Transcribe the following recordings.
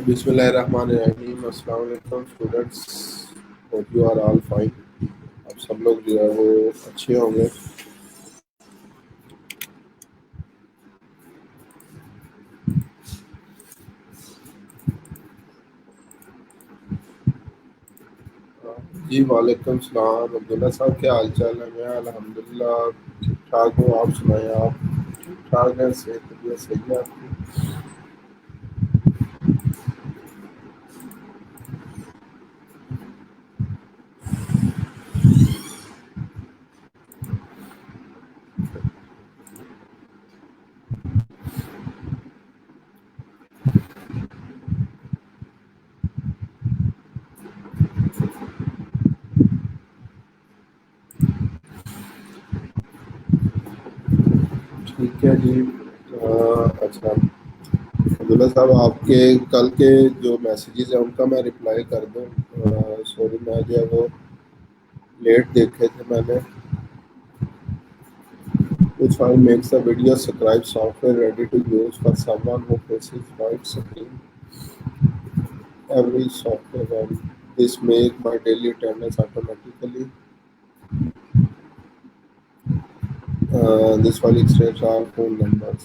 बिस्मिल्लाहिर्रहमानिर्रहीम। अस्सलाम वालेकुम students, hope you are all fine. आप सब लोग जो है वो अच्छे होंगे। जी वालेकुम सलाम। अब्दुल्ला साहब, क्या हाल चाल है? मैं अल्हम्दुलिल्लाह ठीक ठाक हूँ। आप सुनाएं, आप ठीक ठाक हैं? सेहत तबीयत सही है आपकी? ठीक है जी। अच्छा अब्दुल्ला साहब, आपके कल के जो मैसेजेस हैं उनका मैं रिप्लाई कर दूँ? सॉरी, मैं जो है वो लेट देखे थे मैंने। Which file makes the video scribe software ready to use for someone who faces white screen every software run? This make my daily attendance automatically. This file extracts all phone numbers.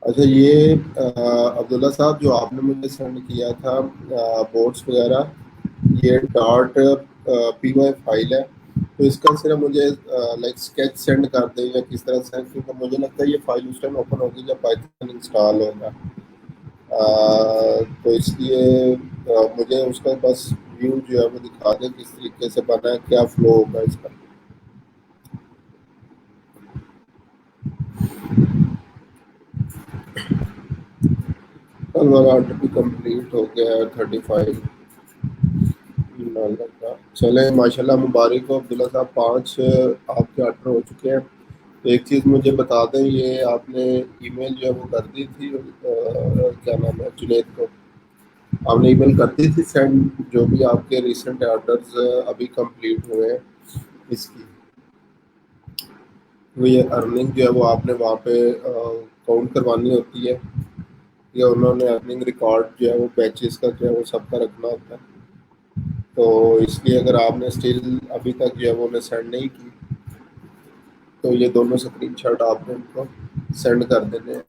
अच्छा, ये अब्दुल्ला साहब जो आपने मुझे send किया था boards वगैरह, ये डॉट पी वाई फाइल है। तो इसका सिर्फ मुझे लाइक स्केच सेंड कर दें या किस तरह से, क्योंकि मुझे लगता है ये फाइल उस टाइम ओपन होगी जब पाइथन इंस्टॉल होगा। तो इसलिए मुझे उसका बस व्यू जो है वो दिखा दें किस तरीके से बना है, क्या फ्लो होगा इसका। कल वाला ऑर्डर भी कंप्लीट हो गया है 35 का। चले माशाल्लाह, मुबारक हो अब्दुल्ला साहब, 5 आपके ऑर्डर हो चुके हैं। तो एक चीज़ मुझे बता दें, ये आपने ईमेल जो है वो कर दी थी क्या नाम है, जुनेद को आपने ईमेल कर दी थी सेंड, जो भी आपके रिसेंट ऑर्डर्स अभी कंप्लीट हुए हैं इसकी? तो ये अर्निंग जो है वो आपने वहाँ पे काउंट करवानी होती है, या उन्होंने अर्निंग रिकॉर्ड जो है वो बैचेस का जो है वो सबका रखना होता है? तो इसलिए अगर आपने स्टिल अभी तक जो है वो उन्हें सेंड नहीं की, तो ये दोनों स्क्रीनशॉट आपने उनको सेंड कर देने हैं।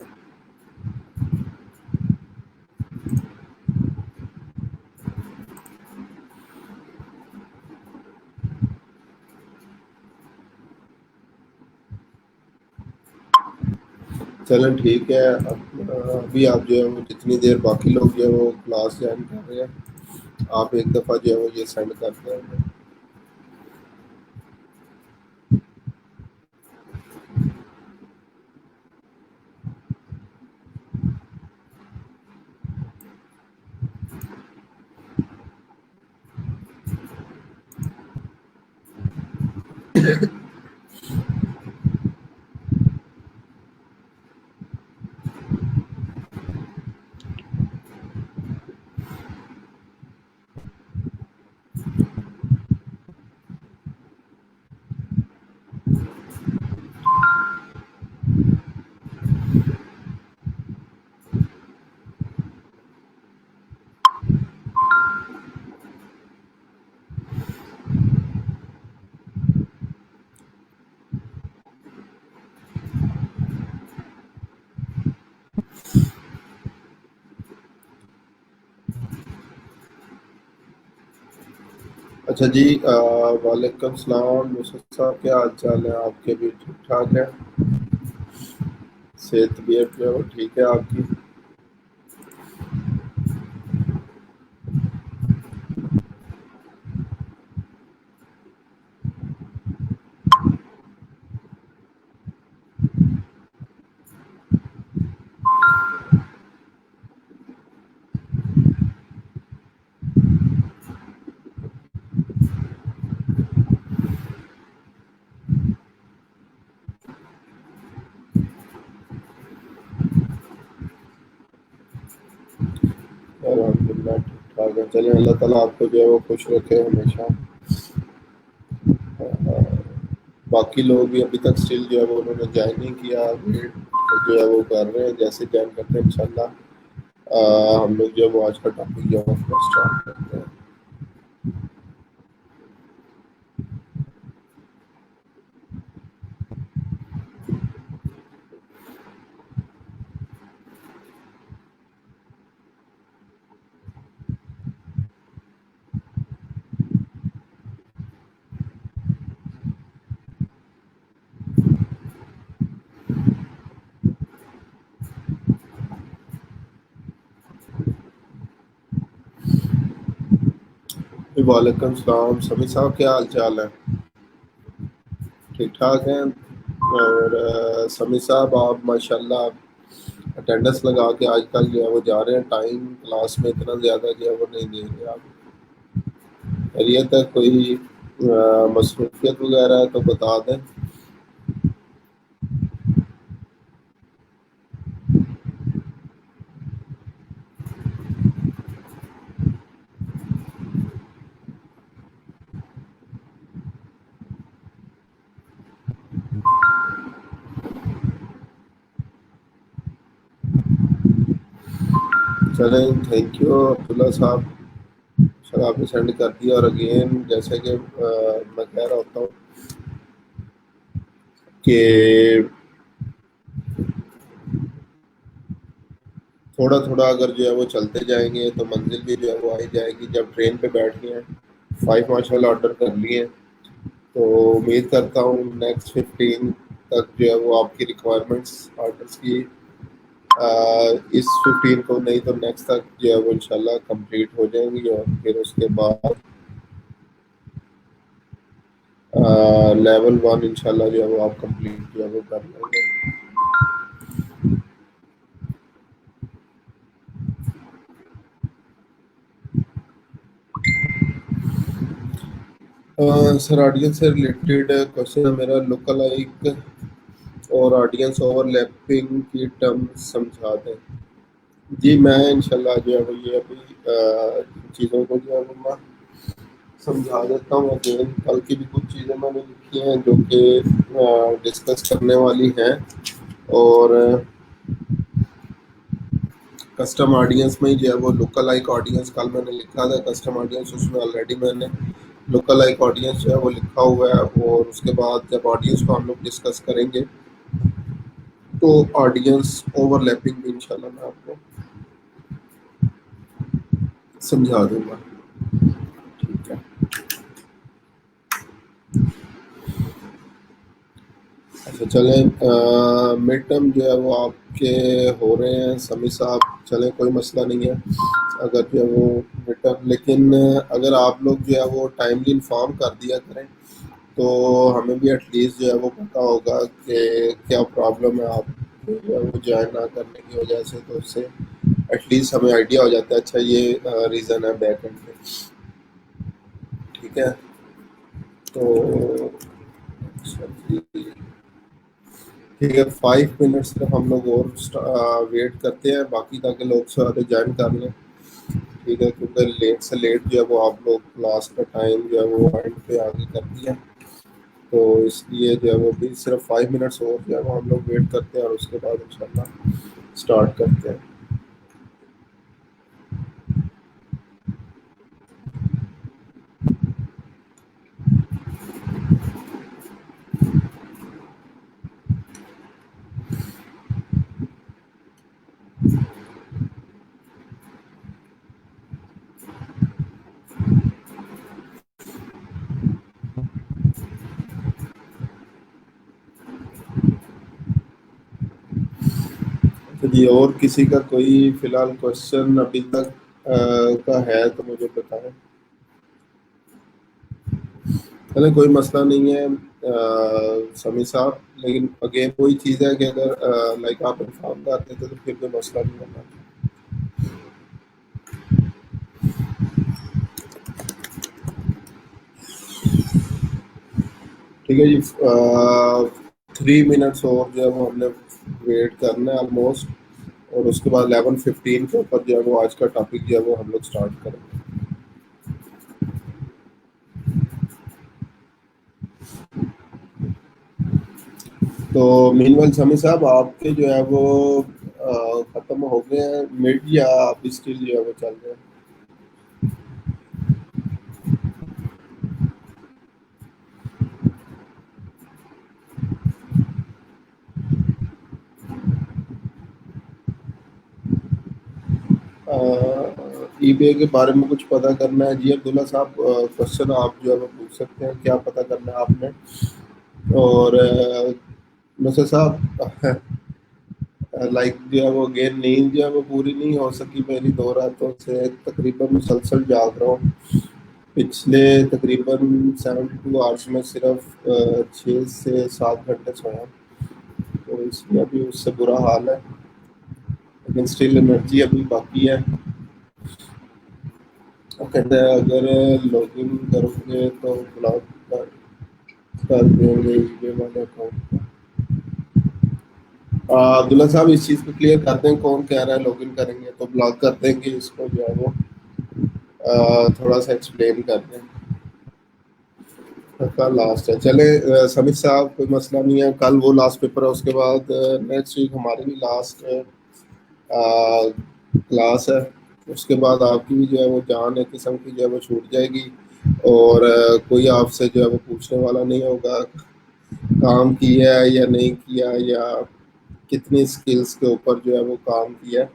चलें ठीक है। अब अभी आप जो है वो जितनी देर बाकी लोग जो है वो क्लास ज्वाइन कर रहे हैं, आप एक दफ़ा जो है वो ये सेंड कर दें। अच्छा जी, वालेकुम सलाम यूसुफ साहब, क्या हाल चाल है आपके? भी ठीक ठाक है? सेहत तबीयत जो है वो ठीक है आपकी? अल्हम्दुलिल्लाह ठीक ठाक है। चलें, अल्लाह ताला आपको जो है वो खुश रखे हमेशा। बाकी लोग भी अभी तक स्टिल जो है वो उन्होंने ज्वाइन नहीं किया, वेट जो है वो कर रहे हैं, जैसे ज्वाइन करते हैं इंशाल्लाह हम लोग जो है वो आज का टॉपिक जो है वो स्टार्ट करते हैं। वालेकुम सलाम समी साहब, क्या हाल चाल है? ठीक ठाक हैं। और समी साहब, आप माशाल्लाह अटेंडेंस लगा के आजकल जो है वो जा रहे हैं, टाइम क्लास में इतना ज़्यादा जो है वो नहीं दे रहे आप। खैरियत है? कोई मसरूफियत वगैरह है तो बता दें। चलें, थैंक यू अब्दुल्ला साहब। सर आपने सेंड कर दिया। और अगेन जैसे कि मैं कह रहा होता हूँ कि थोड़ा थोड़ा अगर जो है वो चलते जाएंगे तो मंजिल भी जो है वो आई जाएगी। जब ट्रेन पे बैठ गए हैं, 5 माशाल्लाह ऑर्डर कर लिए हैं, तो उम्मीद करता हूँ नेक्स्ट 15 तक जो है वो आपकी रिक्वायरमेंट्स ऑर्डर्स की इस 15 को नहीं तो नेक्स्ट तक जो है वो इंशाल्लाह कंप्लीट हो जाएंगी। और फिर उसके बाद लेवल 1 इंशाल्लाह जो है वो आप कंप्लीट जो है वो कर लेंगे। सर ऑडियंस से रिलेटेड क्वेश्चन है मेरा। लुक अलाइक और ऑडियंस ओवरलैपिंग की टर्म समझा दें। जी मैं इंशाल्लाह जो है वो ये अभी चीज़ों को जो है वो मैं समझा देता हूँ। अगेन कल की भी कुछ चीज़ें मैंने लिखी हैं जो कि डिस्कस करने वाली हैं। और कस्टम ऑडियंस में ही जो है वो लोकल लाइक ऑडियंस कल मैंने लिखा था। कस्टम ऑडियंस उसमें ऑलरेडी मैंने लोकल लाइक ऑडियंस जो है वो लिखा हुआ है। और उसके बाद जब ऑडियंस को हम लोग डिस्कस करेंगे तो ऑडियंस ओवरलैपिंग भी इंशाल्लाह मैं आपको समझा दूंगा। ठीक है। अच्छा चलें, मिड टर्म जो है वो आपके हो रहे हैं समी साहब। चलें, कोई मसला नहीं है अगर जो है वो मिड टर्म, लेकिन अगर आप लोग जो है वो टाइमली इन्फॉर्म कर दिया करें तो हमें भी एटलीस्ट जो है वो पता होगा कि क्या प्रॉब्लम है आप जो है वो ज्वाइन ना करने की वजह से। तो उससे एटलीस्ट हमें आइडिया हो जाता है, अच्छा ये रीज़न है बैक एंड पे। ठीक है। तो अच्छा जी, ठीक है, 5 मिनट सिर्फ हम लोग और वेट करते हैं बाकी, ताकि लोग सारे ज्वाइन कर लें। ठीक है, क्योंकि लेट से लेट जो है वो आप लोग क्लास का टाइम जो है वो एंड पे आगे कर दिया, तो इसलिए जो है वो भी सिर्फ 5 मिनट्स और जो है वो हम लोग वेट करते हैं और उसके बाद इंशाल्लाह स्टार्ट करते हैं। तो जी और किसी का कोई फिलहाल क्वेश्चन अभी तक का है तो मुझे बताएं। चले, कोई मसला नहीं है समी साहब, लेकिन अगेन कोई चीज़ है कि अगर लाइक आप इन्फॉर्म कर देते तो फिर कोई मसला नहीं होना। ठीक है जी। 3 मिनट्स और जो है वो हमने वेट करना है ऑलमोस्ट। और उसके बाद 11:15 के ऊपर जो है वो आज का टॉपिक जो है वो हम लोग स्टार्ट करेंगे। तो मीनवाइल समी साहब, आपके जो है वो खत्म हो गए हैं मिड, या अभी स्टिल जो है वो चल रहे हैं? ईबे के बारे में कुछ पता करना है जी अब्दुल्ला साहब? क्वेश्चन आप जो है वो पूछ सकते हैं, क्या पता करना है आपने? और नसर साहब, लाइक जो है वो अगेन नींद जो है वो पूरी नहीं हो सकी मेरी 2 रातों से, तकरीबन मुसलसल जाग रहा हूँ। पिछले तकरीबन 72 आवर्स में सिर्फ 6 से 7 घंटे सोया, तो इसलिए अभी उससे बुरा हाल है, लेकिन स्टिल एनर्जी अभी बाकी है। वो कहते हैं अगर लॉगिन करोगे तो ब्लॉक कर देंगे ये वाले अकाउंट। अब्दुल्ला साहब, इस चीज़ को क्लियर करते हैं, कौन कह रहा है लॉगिन करेंगे तो ब्लॉक कर देंगे, इसको जो है वो थोड़ा सा एक्सप्लेन कर दें। कल लास्ट है, चले समीर साहब, कोई मसला नहीं है, कल वो लास्ट पेपर है, उसके बाद नेक्स्ट वीक हमारी भी लास्ट क्लास है। उसके बाद आपकी भी जो है वो जान एक किस्म की जो है वो छूट जाएगी, और कोई आपसे जो है वो पूछने वाला नहीं होगा काम किया है या नहीं किया, या कितनी स्किल्स के ऊपर जो है वो काम किया है।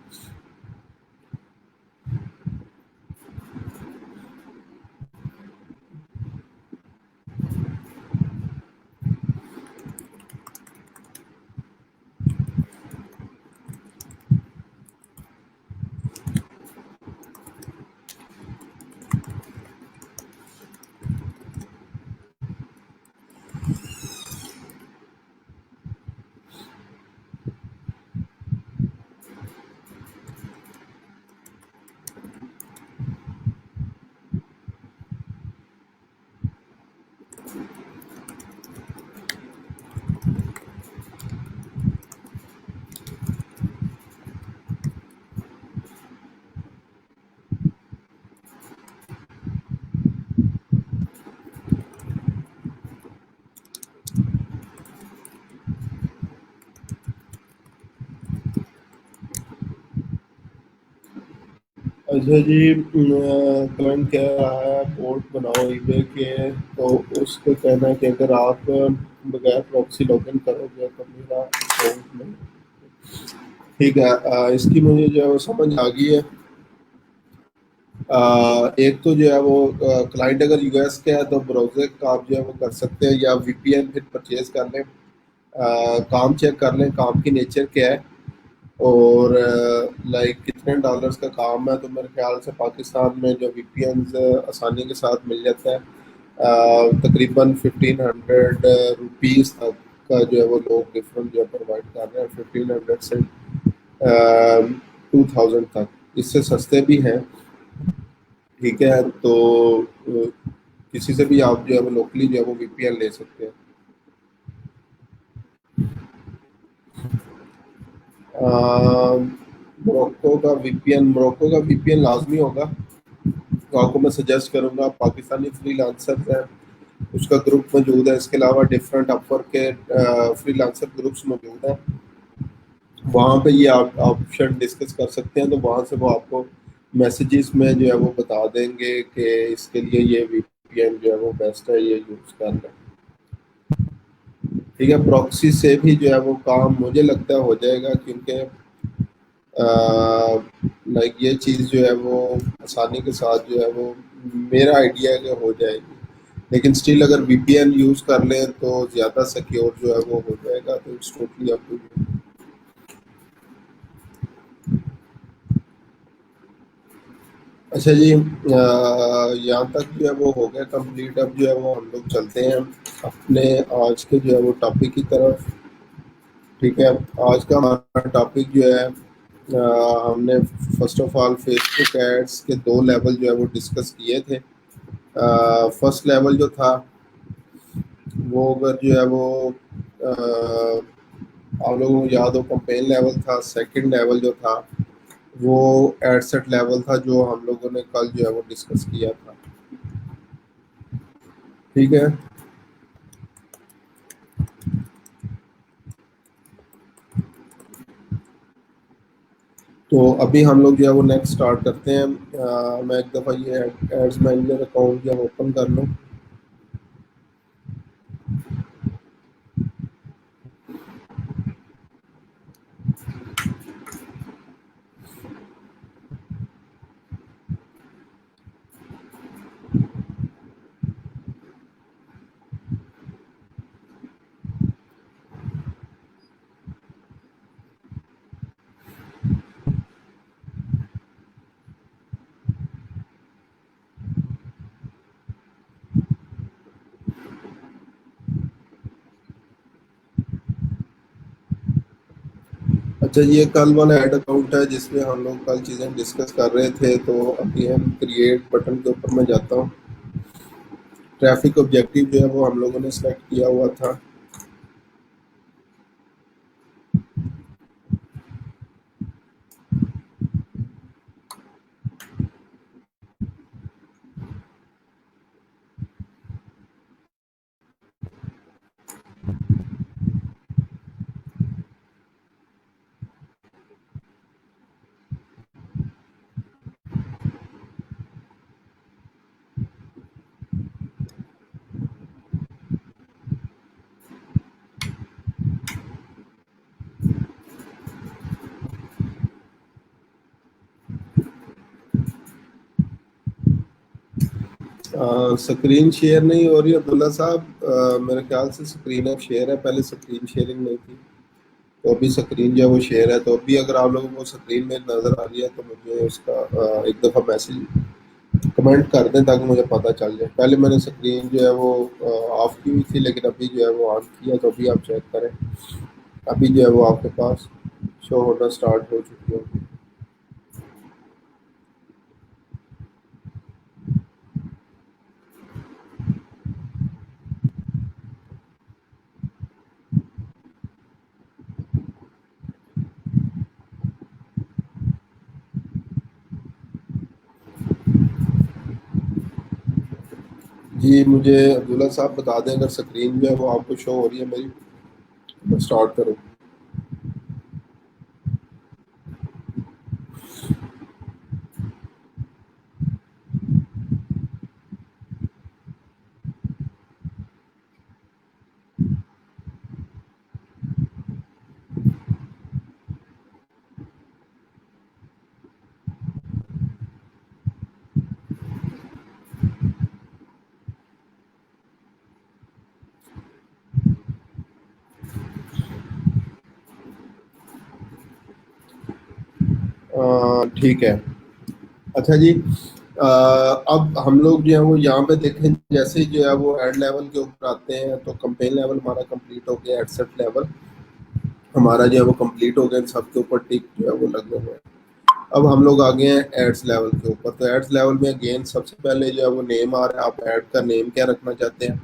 अच्छा जी, क्लाइंट कह रहा है पोर्ट बनाओ ईबे के, तो उसको कहना है कि अगर आप बगैर प्रॉक्सी लॉगिन करोगे तो मेरा अकाउंट नहीं। ठीक है, इसकी मुझे जो है वो समझ आ गई है। एक तो जो है वो क्लाइंट अगर यूएस के है तो ब्राउज़र का आप जो है वो कर सकते हैं, या वीपीएन फिर परचेज कर लें। काम चेक कर लें, काम की नेचर क्या है, और लाइक कितने डॉलर्स का काम है, तो मेरे ख्याल से पाकिस्तान में जो वीपीएन आसानी के साथ मिल जाता है। तकरीबन 1500 रुपीज़ तक का जो है वो लोग डिफरेंट जो है प्रोवाइड कर रहे हैं, 1500 से 2000 तक, इससे सस्ते भी हैं। ठीक है, तो किसी से भी आप जो है वो लोकली जो है वो वीपीएन ले सकते हैं। मोरक्को का वीपीएन लाजमी होगा, तो आपको मैं सजेस्ट करूंगा, पाकिस्तानी फ्रीलांसर है उसका ग्रुप मौजूद है, इसके अलावा डिफरेंट अपवर्क के फ्रीलांसर ग्रुप्स मौजूद हैं, वहाँ पे ये आप ऑप्शन डिस्कस कर सकते हैं, तो वहाँ से वो आपको मैसेजेस में जो है वो बता देंगे कि इसके लिए ये वीपीएन जो है वो बेस्ट है, ये यूज़ कर लें। ठीक है, प्रॉक्सी से भी जो है वो काम मुझे लगता है हो जाएगा, क्योंकि लाइक ये चीज़ जो है वो आसानी के साथ जो है वो मेरा आइडिया है कि हो जाएगी, लेकिन स्टिल अगर वीपीएन यूज़ कर लें तो ज़्यादा सिक्योर जो है वो हो जाएगा, तो it's totally up to you. अच्छा जी, यहाँ तक जो है वो हो गया कंप्लीट, अब जो है वो हम लोग चलते हैं अपने आज के जो है वो टॉपिक की तरफ। ठीक है, आज का हमारा टॉपिक जो है, हमने first of all Facebook ads के 2 लेवल जो है वो डिस्कस किए थे। फर्स्ट लेवल जो था वो अगर जो है वो आप लोगों को याद हो, कंपेन लेवल था। सेकंड लेवल जो था वो एडसेट लेवल था, जो हम लोगों ने कल जो है वो डिस्कस किया था। ठीक है, अभी हम लोग जो है वो नेक्स्ट स्टार्ट करते हैं। मैं एक दफ़ा ये एड्स मैनेजर अकाउंट जब ओपन कर लूँ। अच्छा, ये कल वाला ऐड अकाउंट है जिसमें हम लोग कल चीज़ें डिस्कस कर रहे थे, तो अभी हम क्रिएट बटन के ऊपर मैं जाता हूँ। ट्रैफिक ऑब्जेक्टिव जो है वो हम लोगों ने सेलेक्ट किया हुआ था। स्क्रीन शेयर नहीं हो रही अब्दुल्ला साहब। मेरे ख्याल से स्क्रीन अब शेयर है, पहले स्क्रीन शेयरिंग नहीं थी। तो अभी स्क्रीन जो है वो शेयर है। तो अभी अगर आप लोगों को स्क्रीन में नज़र आ रही है तो मुझे उसका एक दफ़ा मैसेज कमेंट कर दें ताकि मुझे पता चल जाए। पहले मैंने स्क्रीन जो है वो ऑफ की हुई थी, लेकिन अभी जो है वो ऑन किया, तो अभी आप चेक करें। अभी जो है वो आपके पास शो होना स्टार्ट हो चुकी है। जी, मुझे अब्दुल्ला साहब बता दें अगर स्क्रीन जो है वो आपको शो हो रही है मेरी, मैं स्टार्ट करूँ। ठीक है। अच्छा जी, अब हम लोग जो है वो यहाँ पे देखें, जैसे ही जो है वो एड लेवल के ऊपर आते हैं तो कंपेन लेवल हमारा कंप्लीट हो गया, एडसेट लेवल हमारा जो है वो कंप्लीट हो गया, इन सबके ऊपर टिक जो है वो लगे हुए हैं। अब हम लोग आ गए हैं एड्स लेवल के ऊपर। तो एड्स लेवल में अगेन सबसे पहले जो है वो नेम आ रहा है। आप ऐड का नेम क्या रखना चाहते हैं,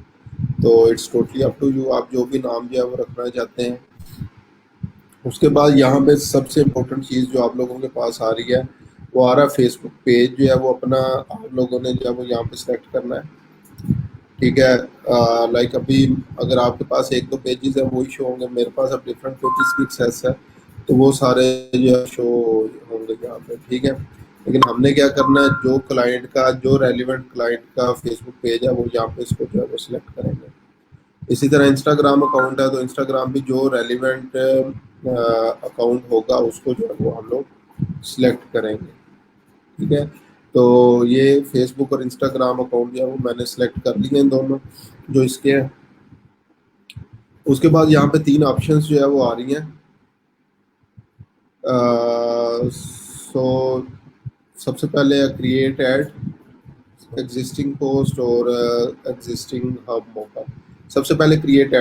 तो it's totally up to you, आप जो भी नाम जो है वो रखना चाहते हैं। उसके बाद यहाँ पे सबसे इम्पोर्टेंट चीज़ जो आप लोगों के पास आ रही है वो आ रहा है फेसबुक पेज जो है वो अपना आप लोगों ने जो है वो यहाँ पे सिलेक्ट करना है। ठीक है। लाइक अभी अगर आपके पास एक दो पेजेस है वही शो होंगे, मेरे पास अब डिफरेंट पेजेस की एक्सेस है, तो वो सारे जो है शो होंगे यहाँ पे। ठीक है। लेकिन हमने क्या करना है, जो क्लाइंट का जो रेलिवेंट क्लाइंट का फेसबुक पेज है वो यहाँ पे इसको जो है वो सिलेक्ट करेंगे। इसी तरह इंस्टाग्राम अकाउंट है तो इंस्टाग्राम भी जो रेलिवेंट अकाउंट होगा उसको जो है वो हम लोग सिलेक्ट करेंगे। ठीक है। तो ये फेसबुक और इंस्टाग्राम अकाउंट जो है वो मैंने सेलेक्ट कर लिए हैं दोनों जो इसके हैं। उसके बाद यहाँ पे तीन ऑप्शंस जो है वो आ रही हैं। सो सबसे पहले क्रिएट ऐड, एग्जिस्टिंग पोस्ट और एग्जिस्टिंग हब मौका। सबसे पहले क्रिएट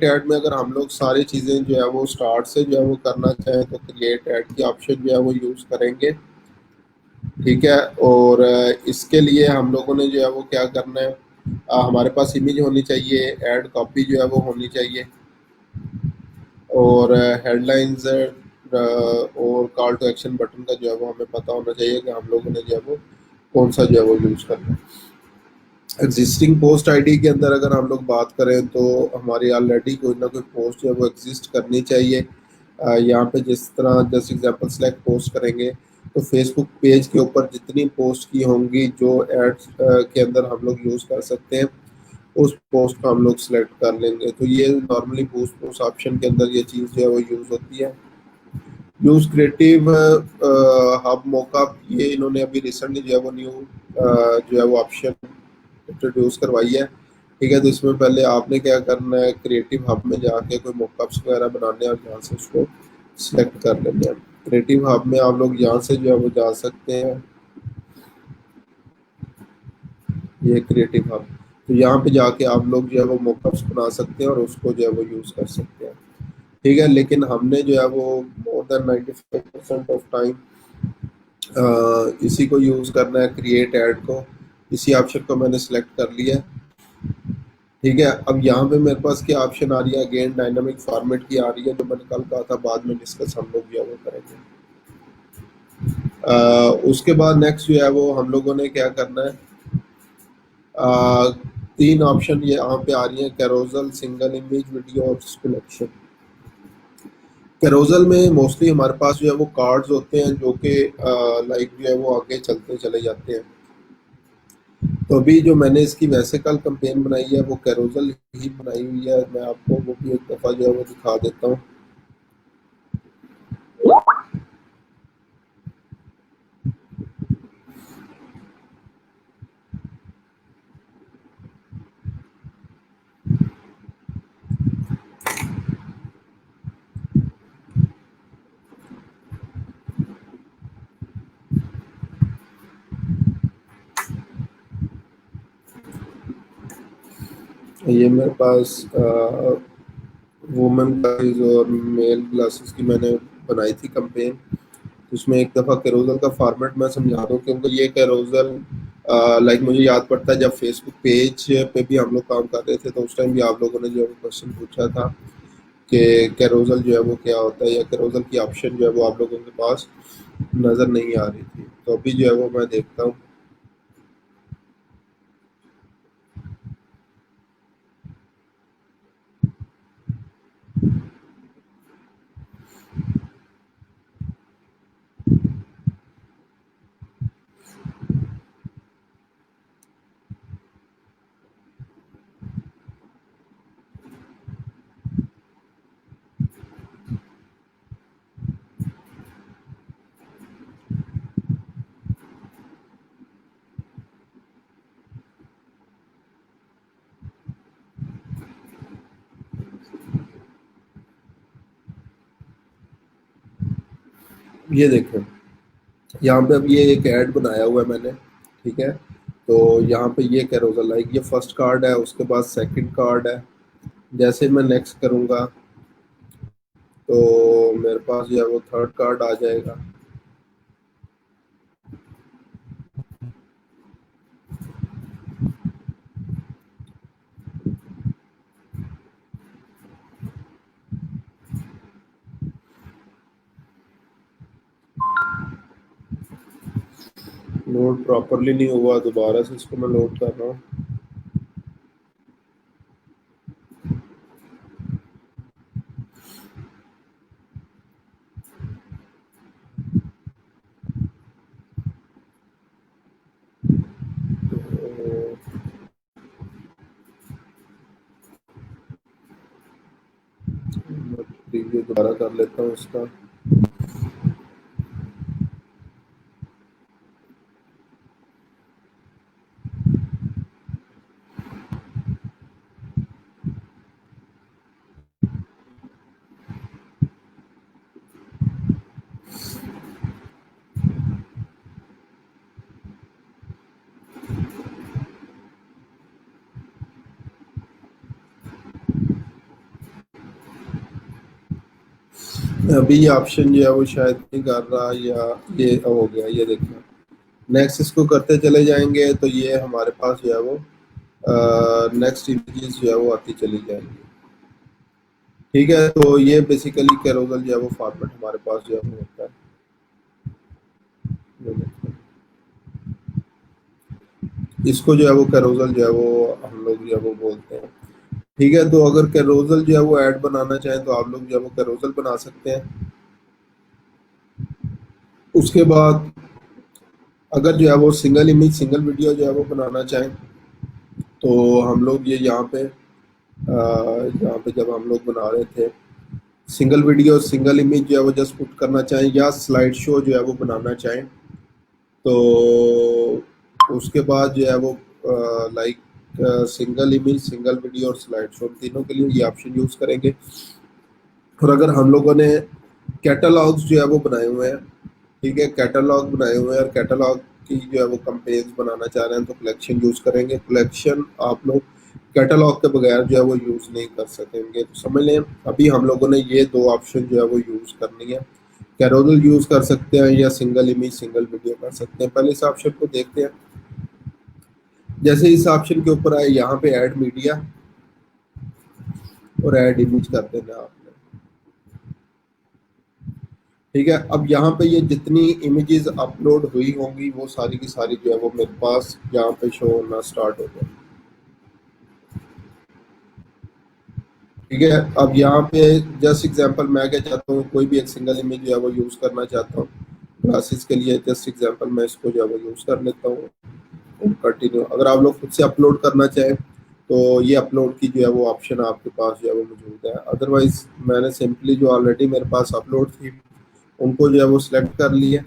ऐड में अगर हम लोग सारी चीज़ें जो है वो स्टार्ट से जो है वो करना चाहें तो क्रिएट ऐड की ऑप्शन जो है वो यूज़ करेंगे। ठीक है। और इसके लिए हम लोगों ने जो है वो क्या करना है, हमारे पास इमेज होनी चाहिए, ऐड कॉपी जो है वो होनी चाहिए, और हेडलाइंस और कॉल टू एक्शन बटन का जो है वो हमें पता होना चाहिए कि हम लोगों ने जो है वो कौन सा जो है वो यूज़ करना है। एग्जिस्टिंग पोस्ट आईडी के अंदर अगर हम लोग बात करें तो हमारी ऑलरेडी कोई ना कोई पोस्ट जो है वो एग्जिस्ट करनी चाहिए। यहाँ पे जिस तरह जैसे एग्जांपल सेलेक्ट पोस्ट करेंगे तो फेसबुक पेज के ऊपर जितनी पोस्ट की होंगी जो एड्स के अंदर हम लोग यूज़ कर सकते हैं, उस पोस्ट को हम लोग सिलेक्ट कर लेंगे। तो ये नॉर्मली बूस्ट पोस्ट ऑप्शन के अंदर ये चीज़ जो है वो यूज़ होती है। यूज़ क्रिएटिव हब मौका, ये इन्होंने अभी रिसेंटली जो है वो न्यू जो है वो ऑप्शन इंट्रोड्यूस करवाई है। ठीक है, तो इसमें पहले आपने क्या करना है, क्रिएटिव हब में जाके कोई मॉकअप्स वगैरह बनाने हैं और यहाँ से उसको सिलेक्ट कर लेंगे हैं। क्रिएटिव हब में आप लोग यहाँ से जो है वो जा सकते हैं, ये क्रिएटिव हब। तो यहाँ पे जाके आप लोग जो है वो मॉकअप्स बना सकते हैं और उसको जो है वो यूज़ कर सकते हैं। ठीक है, लेकिन हमने जो है वो मोर देन 95% ऑफ टाइम इसी को यूज़ करना है, क्रिएट ऐड को। इसी ऑप्शन को मैंने सिलेक्ट कर लिया है। ठीक है, अब यहाँ पे मेरे पास क्या ऑप्शन आ रही है, अगेन डायनामिक फॉर्मेट की आ रही है, जो मैंने कल कहा था बाद में डिस्कस हम लोग जो है वो करेंगे। उसके बाद नेक्स्ट जो है वो हम लोगों ने क्या करना है, अ, तीन ऑप्शन ये यहाँ पे आ रही है, कैरोजल, सिंगल इमेज, वीडियो और सिलेक्शन। कैरोजल में मोस्टली हमारे पास जो है वो कार्ड्स होते हैं जो कि लाइक जो है वो आगे चलते चले जाते हैं। तो अभी जो मैंने इसकी वैसे कल कंपेन बनाई है वो कैरोजल ही बनाई हुई है, मैं आपको वो भी एक दफ़ा जो है वो दिखा देता हूँ। ये मेरे पास वुमेन ग्लासेस और मेल ग्लासेस की मैंने बनाई थी कंपेन। उसमें एक दफ़ा कैरोजल का फॉर्मेट मैं समझा दूँ, क्योंकि ये कैरोजल लाइक मुझे याद पड़ता है जब फेसबुक पेज पे भी हम लोग काम कर रहे थे तो उस टाइम भी आप लोगों ने जो है वो क्वेश्चन पूछा था कि कैरोजल जो है वो क्या होता है, या कैरोजल की ऑप्शन जो है वो आप लोगों के पास नज़र नहीं आ रही थी। तो अभी जो है वो मैं देखता हूँ। ये देखें, यहाँ पे अब ये एक ऐड बनाया हुआ है मैंने। ठीक है, तो यहाँ पे ये कैरोजल लाइक ये फर्स्ट कार्ड है, उसके बाद सेकंड कार्ड है। जैसे मैं नेक्स्ट करूँगा तो मेरे पास जो है वो थर्ड कार्ड आ जाएगा। लोड प्रॉपरली नहीं हुआ, दोबारा से इसको मैं लोड कर रहा हूँ। प्रीव्यू दोबारा कर लेता हूँ इसका। अभी ये ऑप्शन जो है वो शायद नहीं कर रहा, या ये हो गया, ये देखिए। नेक्स्ट इसको करते चले जाएंगे तो ये हमारे पास जो है वो नेक्स्ट इमेजेस जो है वो आती चली जाएंगी। ठीक है, तो ये बेसिकली कैरोजल जो है वो फॉर्मेट हमारे पास जो है वो होता है। ये देखिए, इसको जो है वो कैरोजल जो है वो हम लोग जो है वो बोलते हैं। ठीक है, तो अगर कैरोजल जो है वो ऐड बनाना चाहें तो आप लोग जो है वो कैरोजल बना सकते हैं। उसके बाद अगर जो है वो सिंगल इमेज सिंगल वीडियो जो है वो बनाना चाहें, तो हम लोग ये यहाँ पे जब हम लोग बना रहे थे सिंगल वीडियो सिंगल इमेज जो है वो जस्ट पुट करना चाहें या स्लाइड शो जो है वो बनाना चाहें, तो उसके बाद जो है वो like single image single video और स्लाइड शो तीनों के लिए ये ऑप्शन यूज़ करेंगे। और अगर हम लोगों ने कैटलॉग्स जो है वो बनाए हुए हैं, ठीक है, कैटलॉग बनाए हुए हैं और कैटलॉग की जो है वो कंपेन्स बनाना चाह रहे हैं, तो कलेक्शन यूज़ करेंगे। कलेक्शन आप लोग कैटलॉग के बगैर जो है वो यूज़ नहीं कर सकेंगे। तो समझ लें अभी हम लोगों ने ये दो ऑप्शन जो है वो यूज़ करनी है। कैरोजल यूज़ कर सकते हैं या सिंगल इमेज सिंगल वीडियो कर सकते हैं। पहले इस ऑप्शन को देखते हैं। जैसे इस ऑप्शन के ऊपर आए यहाँ पे ऐड मीडिया और ऐड इमेज कर देना आपने, ठीक है। अब यहाँ पे ये जितनी इमेजेस अपलोड हुई होंगी वो सारी की सारी जो है वो मेरे पास यहाँ पे शो होना स्टार्ट हो गया, ठीक है। अब यहाँ पे जस्ट एग्जांपल मैं क्या चाहता हूँ, कोई भी एक सिंगल इमेज जो है वो यूज़ करना चाहता हूँ क्लासेस के लिए। जस्ट एग्जांपल मैं इसको जो है वो यूज़ कर लेता हूँ और कंटिन्यू। अगर आप लोग खुद से अपलोड करना चाहें तो ये अपलोड की जो है वो ऑप्शन आपके पास जो है वो मौजूद है। अदरवाइज मैंने सिंपली जो ऑलरेडी मेरे पास अपलोड थी उनको जो है वो सिलेक्ट कर लिया,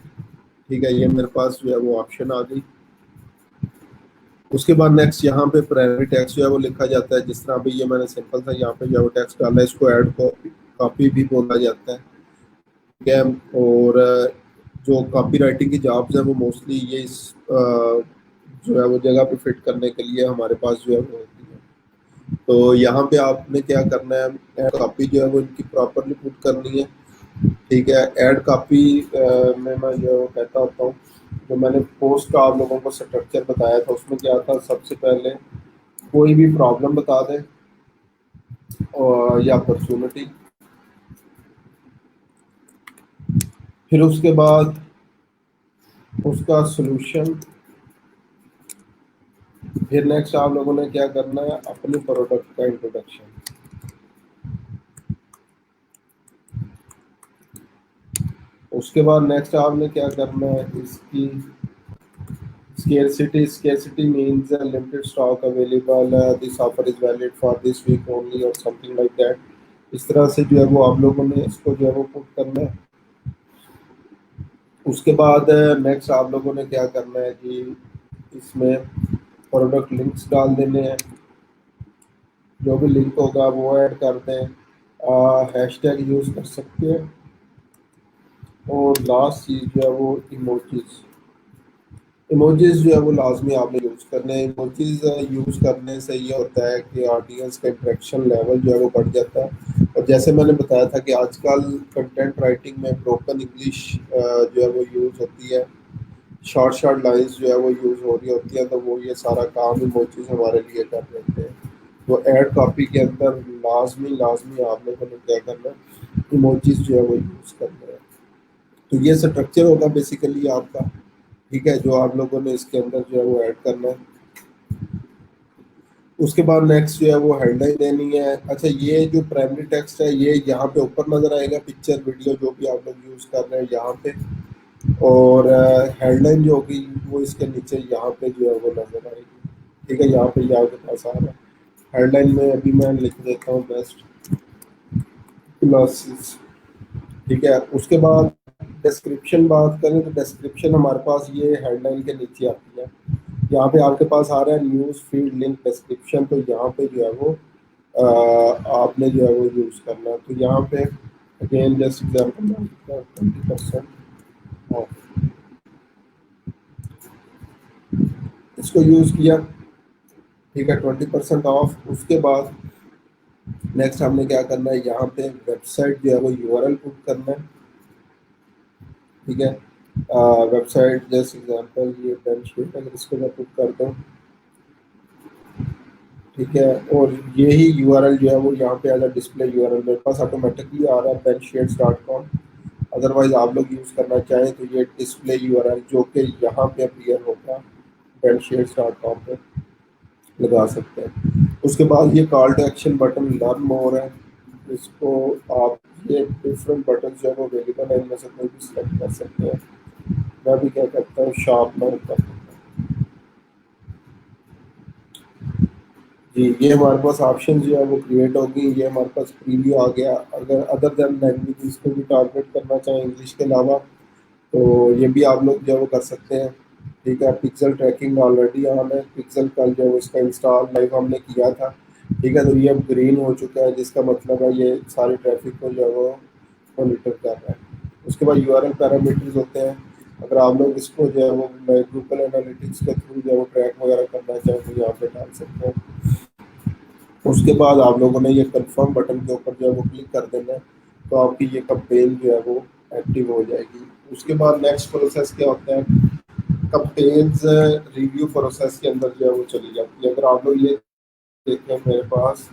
ठीक है। ये मेरे पास जो है वो ऑप्शन आ गई। उसके बाद नेक्स्ट यहाँ पे प्राइमरी टेक्स्ट जो है वो लिखा जाता है। जिस तरह अभी ये मैंने सिंपल था यहाँ पे जो है वो टेक्स्ट डाला है, इसको ऐड कॉपी भी बोला जाता है, ठीक है। और जो कॉपी राइटिंग की जॉब्स है वो मोस्टली ये इस जो है वो जगह पे फिट करने के लिए हमारे पास जो है वो होती है। तो यहाँ पे आपने क्या करना है, ऐड कॉपी जो है वो इनकी प्रॉपरली पुट करनी है, ठीक है। ऐड कॉपी में मैं जो कहता होता हूँ, जो मैंने पोस्ट का आप लोगों को स्ट्रक्चर बताया था उसमें क्या था, सबसे पहले कोई भी प्रॉब्लम बता दें और या अपॉर्चुनिटी, फिर उसके बाद उसका सलूशन, फिर नेक्स्ट आप लोगों ने क्या करना है, अपनी प्रोडक्ट का इंट्रोडक्शन। उसके बाद नेक्स्ट आपने क्या करना है, इसकी scarcity means a limited stock available, this offer is valid for this week only or something like that। इस तरह से जो है वो आप लोगों ने इसको जो है वो पुट करना है। उसके बाद नेक्स्ट आप लोगों ने क्या करना है कि इसमें प्रोडक्ट लिंक्स डाल देने हैं, जो भी लिंक होगा वो ऐड कर दें, हैशटैग यूज़ कर सकते हैं। और लास्ट चीज़ जो है वो इमोजीज। इमोजीज जो है वो लाजमी आपने यूज़ करने हैं। इमोजीज यूज़ करने से ये होता है कि ऑडियंस का इंटरेक्शन लेवल जो है वो बढ़ जाता है। और जैसे मैंने बताया था कि आजकल कंटेंट राइटिंग में ब्रोकन इंग्लिश जो है वो यूज़ होती है, शॉर्ट शॉर्ट लाइंस जो है वो यूज़ हो रही होती है, तो वो ये सारा काम इमोजीज हमारे लिए कर देते हैं। तो ऐड कॉपी के अंदर लाजमी लाजमी आप लोगों ने क्या करना है, इमोजीज जो है वो यूज़ करना है। तो ये स्ट्रक्चर होगा बेसिकली आपका, ठीक है, जो आप लोगों ने इसके अंदर जो है वो ऐड करना है। उसके बाद नेक्स्ट जो है वो हेडलाइन देनी है। अच्छा, ये जो प्राइमरी टेक्स्ट है ये यहाँ पे ऊपर नज़र आएगा, पिक्चर वीडियो जो भी आप लोग यूज़ कर रहे हैं यहाँ पे, और हेडलाइन जो होगी वो इसके नीचे यहाँ पे जो है वो नज़र आएगी, ठीक है। यहाँ पे ये आपके पास आ रहा है। हेडलाइन में अभी मैं लिख देता हूँ बेस्ट क्लासेस, ठीक है। उसके बाद डिस्क्रिप्शन बात करें तो डिस्क्रिप्शन हमारे पास ये हेडलाइन के नीचे आती है। यहाँ पे आपके पास आ रहा है न्यूज़ फीड लिंक डिस्क्रिप्शन, तो यहाँ पे जो है वो आपने जो है वो यूज़ करना है। तो यहाँ पे अगेन जस्ट एग्जाम्पल 20% ऑफ, इसको यूज़ किया, ठीक है, 20% ऑफ। उसके बाद नेक्स्ट हमने क्या करना है, यहाँ पे वेबसाइट जो है वो यूआरएल पुट करना है, ठीक है। वेबसाइट जैसे एग्जांपल ये पेन शीट, अगर इसको मैं पुट करता हूँ, ठीक है, और यही यूआरएल जो है वो यहाँ पे एज डिस्प्ले यूआरएल मेरे पास ऑटोमेटिकली आ रहा है penshades.com। अदरवाइज आप लोग यूज़ करना चाहें तो ये डिस्प्ले यूआरएल जो कि यहाँ पे अपीयर होगा penshades.com पे लगा सकते हैं। उसके बाद ये call to action button learn more है, इसको आप ये डिफरेंट बटन जो है वो अवेलेबल है, इनमें से कोई भी सिलेक्ट कर सकते हैं। मैं भी क्या करता हूँ, शार्पनर कर देता हूँ जी। ये हमारे पास ऑप्शन जो है वो क्रिएट होगी, ये हमारे पास प्रीव्यू आ गया। अगर अदर देन लैंग्वेज को भी टारगेट करना चाहें इंग्लिश के अलावा, तो ये भी आप लोग जो है वो कर सकते हैं। ठीक है, पिक्सल ट्रैकिंग ऑलरेडी ऑन है, पिक्सल कल जो है उसका इंस्टॉल लाइव हमने किया था। ठीक है, तो ये अब ग्रीन हो चुका है, जिसका मतलब है ये सारे ट्रैफिक को जो है वो मॉनिटर कर रहा है। उसके बाद यूआरएल पैरामीटर्स होते हैं। अगर आप लोग इसको जो है वो गूगल एनालिटिक्स के थ्रू जो है वो ट्रैक वगैरह करना चाहें तो यहाँ पे डाल सकते हैं। उसके बाद आप लोगों ने ये कंफर्म बटन के ऊपर जो है वो क्लिक कर देना है, तो आपकी ये कंपेन जो है वो एक्टिव हो जाएगी। उसके बाद नेक्स्ट प्रोसेस क्या होता है, कंपेन्स रिव्यू प्रोसेस के अंदर जो है वो चली जाती है। अगर आप लोग ये देखें मेरे पास,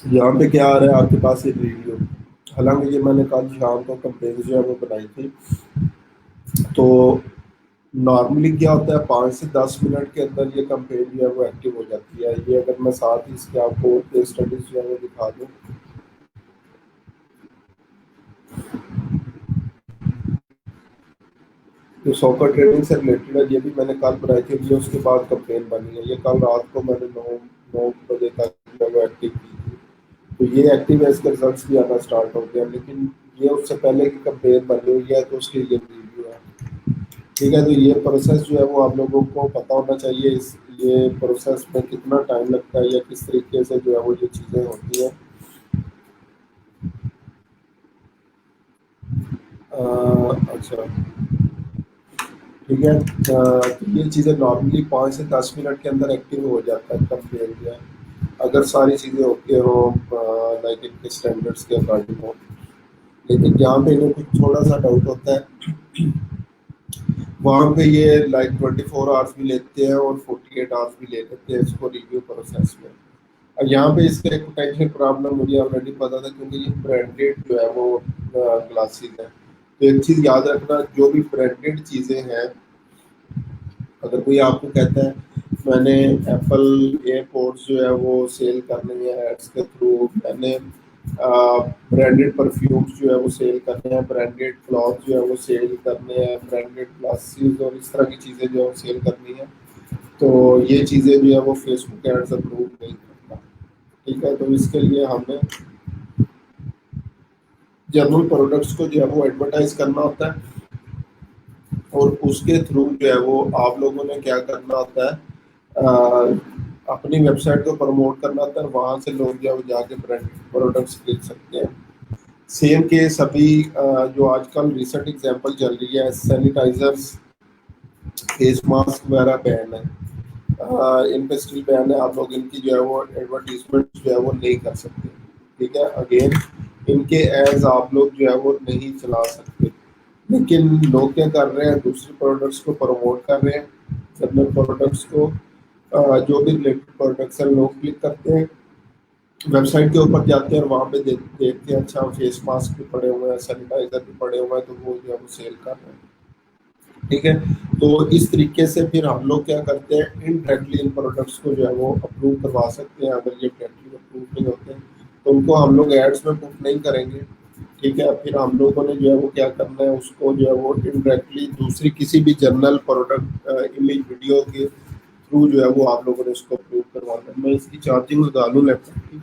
यहाँ पे क्या आ रहा है आपके पास, ये रिव्यू। हालांकि ये मैंने कल शाम को कंपेन जो है वो बनाई थी। तो नॉर्मली क्या होता है, 5 से 10 मिनट के अंदर ये कंपेन जो है वो एक्टिव हो जाती है। ये अगर मैं साथ ही इसके आपको केस स्टडीज जो है वो दिखा दूँ, जो सॉकर ट्रेडिंग से रिलेटेड है, ये भी मैंने कल बनाई थी। ये उसके बाद कंपेन बनी है, ये कल रात को मैंने 9 बजे तक जो है वो एक्टिव की थी। तो ये एक्टिव है, इसके रिजल्ट्स भी आना स्टार्ट हो गया। लेकिन ये उससे पहले की कंपेन बनी हुई है, तो उसके लिए रिव्यू है। ठीक है, तो ये प्रोसेस जो है वो आप लोगों को पता होना चाहिए। इस ये प्रोसेस में कितना टाइम लगता है या किस तरीके से जो है वो ये चीज़ें होती हैं। अच्छा, ठीक है। तो ये चीज़ें नॉर्मली 5 से 10 मिनट के अंदर एक्टिव हो जाता है कंपेन जो है, अगर सारी चीज़ें ओके हो, लाइक इनके स्टैंडर्ड्स के अकॉर्डिंग हो। लेकिन जहाँ पे इन्हें कुछ थोड़ा सा डाउट होता है, वहाँ पे ये लाइक 24 आवर्स भी लेते हैं और 48 आवर्स भी ले लेते हैं इसको रिव्यू प्रोसेस में। और यहाँ पे इसका एक पोटेंशियल प्रॉब्लम मुझे ऑलरेडी पता था, क्योंकि ये ब्रांडेड जो है वो ग्लासेस है। तो एक चीज़ याद रखना, जो भी ब्रांडेड चीज़ें हैं, अगर कोई आपको कहता है मैंने एप्पल एयरपोर्ट्स जो है वो सेल करने हैं एड्स के थ्रू, मैंने ब्रांडेड परफ्यूम्स जो है वो सेल करने हैं, ब्रांडेड क्लॉथ जो है वो सेल करने हैं, ब्रांडेड ग्लासेस और इस तरह की चीज़ें जो है वो सेल करनी है, तो ये चीज़ें जो है वो फेसबुक एड्स अप्रूव नहीं करता। ठीक है, तो इसके लिए हमें जनरल प्रोडक्ट्स को जो है वो एडवर्टाइज करना होता है, और उसके थ्रू जो है वो आप लोगों ने क्या करना होता है, अपनी वेबसाइट को प्रमोट करना होता है, वहाँ से लोग जो है वो जाके ब्रांडेड प्रोडक्ट्स खरीद सकते हैं। सेम के सभी जो आजकल रिसेंट एग्जांपल चल रही है, सैनिटाइजर्स, फेस मास्क वगैरह बैन है, इन पे स्टिल बैन है। आप लोग इनकी जो है वो एडवर्टीजमेंट जो है वो नहीं कर सकते। ठीक है, अगेन इनके एड्स आप लोग जो है वो नहीं चला सकते। लेकिन लोग क्या कर रहे हैं, दूसरे प्रोडक्ट्स को प्रमोट कर रहे हैं, जनरल प्रोडक्ट्स को, जो भी रिलेटेड प्रोडक्ट्स हैं, लोग क्लिक करते हैं, वेबसाइट के ऊपर जाते हैं और वहाँ पे देखते हैं अच्छा फेस मास्क भी पड़े हुए हैं, सैनिटाइजर भी पड़े हुए हैं, तो वो जो है वो सेल कर रहे हैं। ठीक है, तो इस तरीके से फिर हम लोग क्या करते हैं, इनडायरेक्टली इन प्रोडक्ट्स को जो है वो अप्रूव करवा सकते हैं। अगर ये डायरेक्टली अप्रूव नहीं होते हैं, तो उनको हम लोग एड्स में पुट नहीं करेंगे। ठीक है, फिर हम लोगों ने जो है वो क्या करना है, उसको जो है वो इनडायरेक्टली दूसरी किसी भी जर्नल प्रोडक्ट इमेज वीडियो के थ्रू जो है वो आप लोगों ने उसको अप्रूव करवाना है। मैं इसकी चार्जिंग लगा लूँ लैपटॉप की।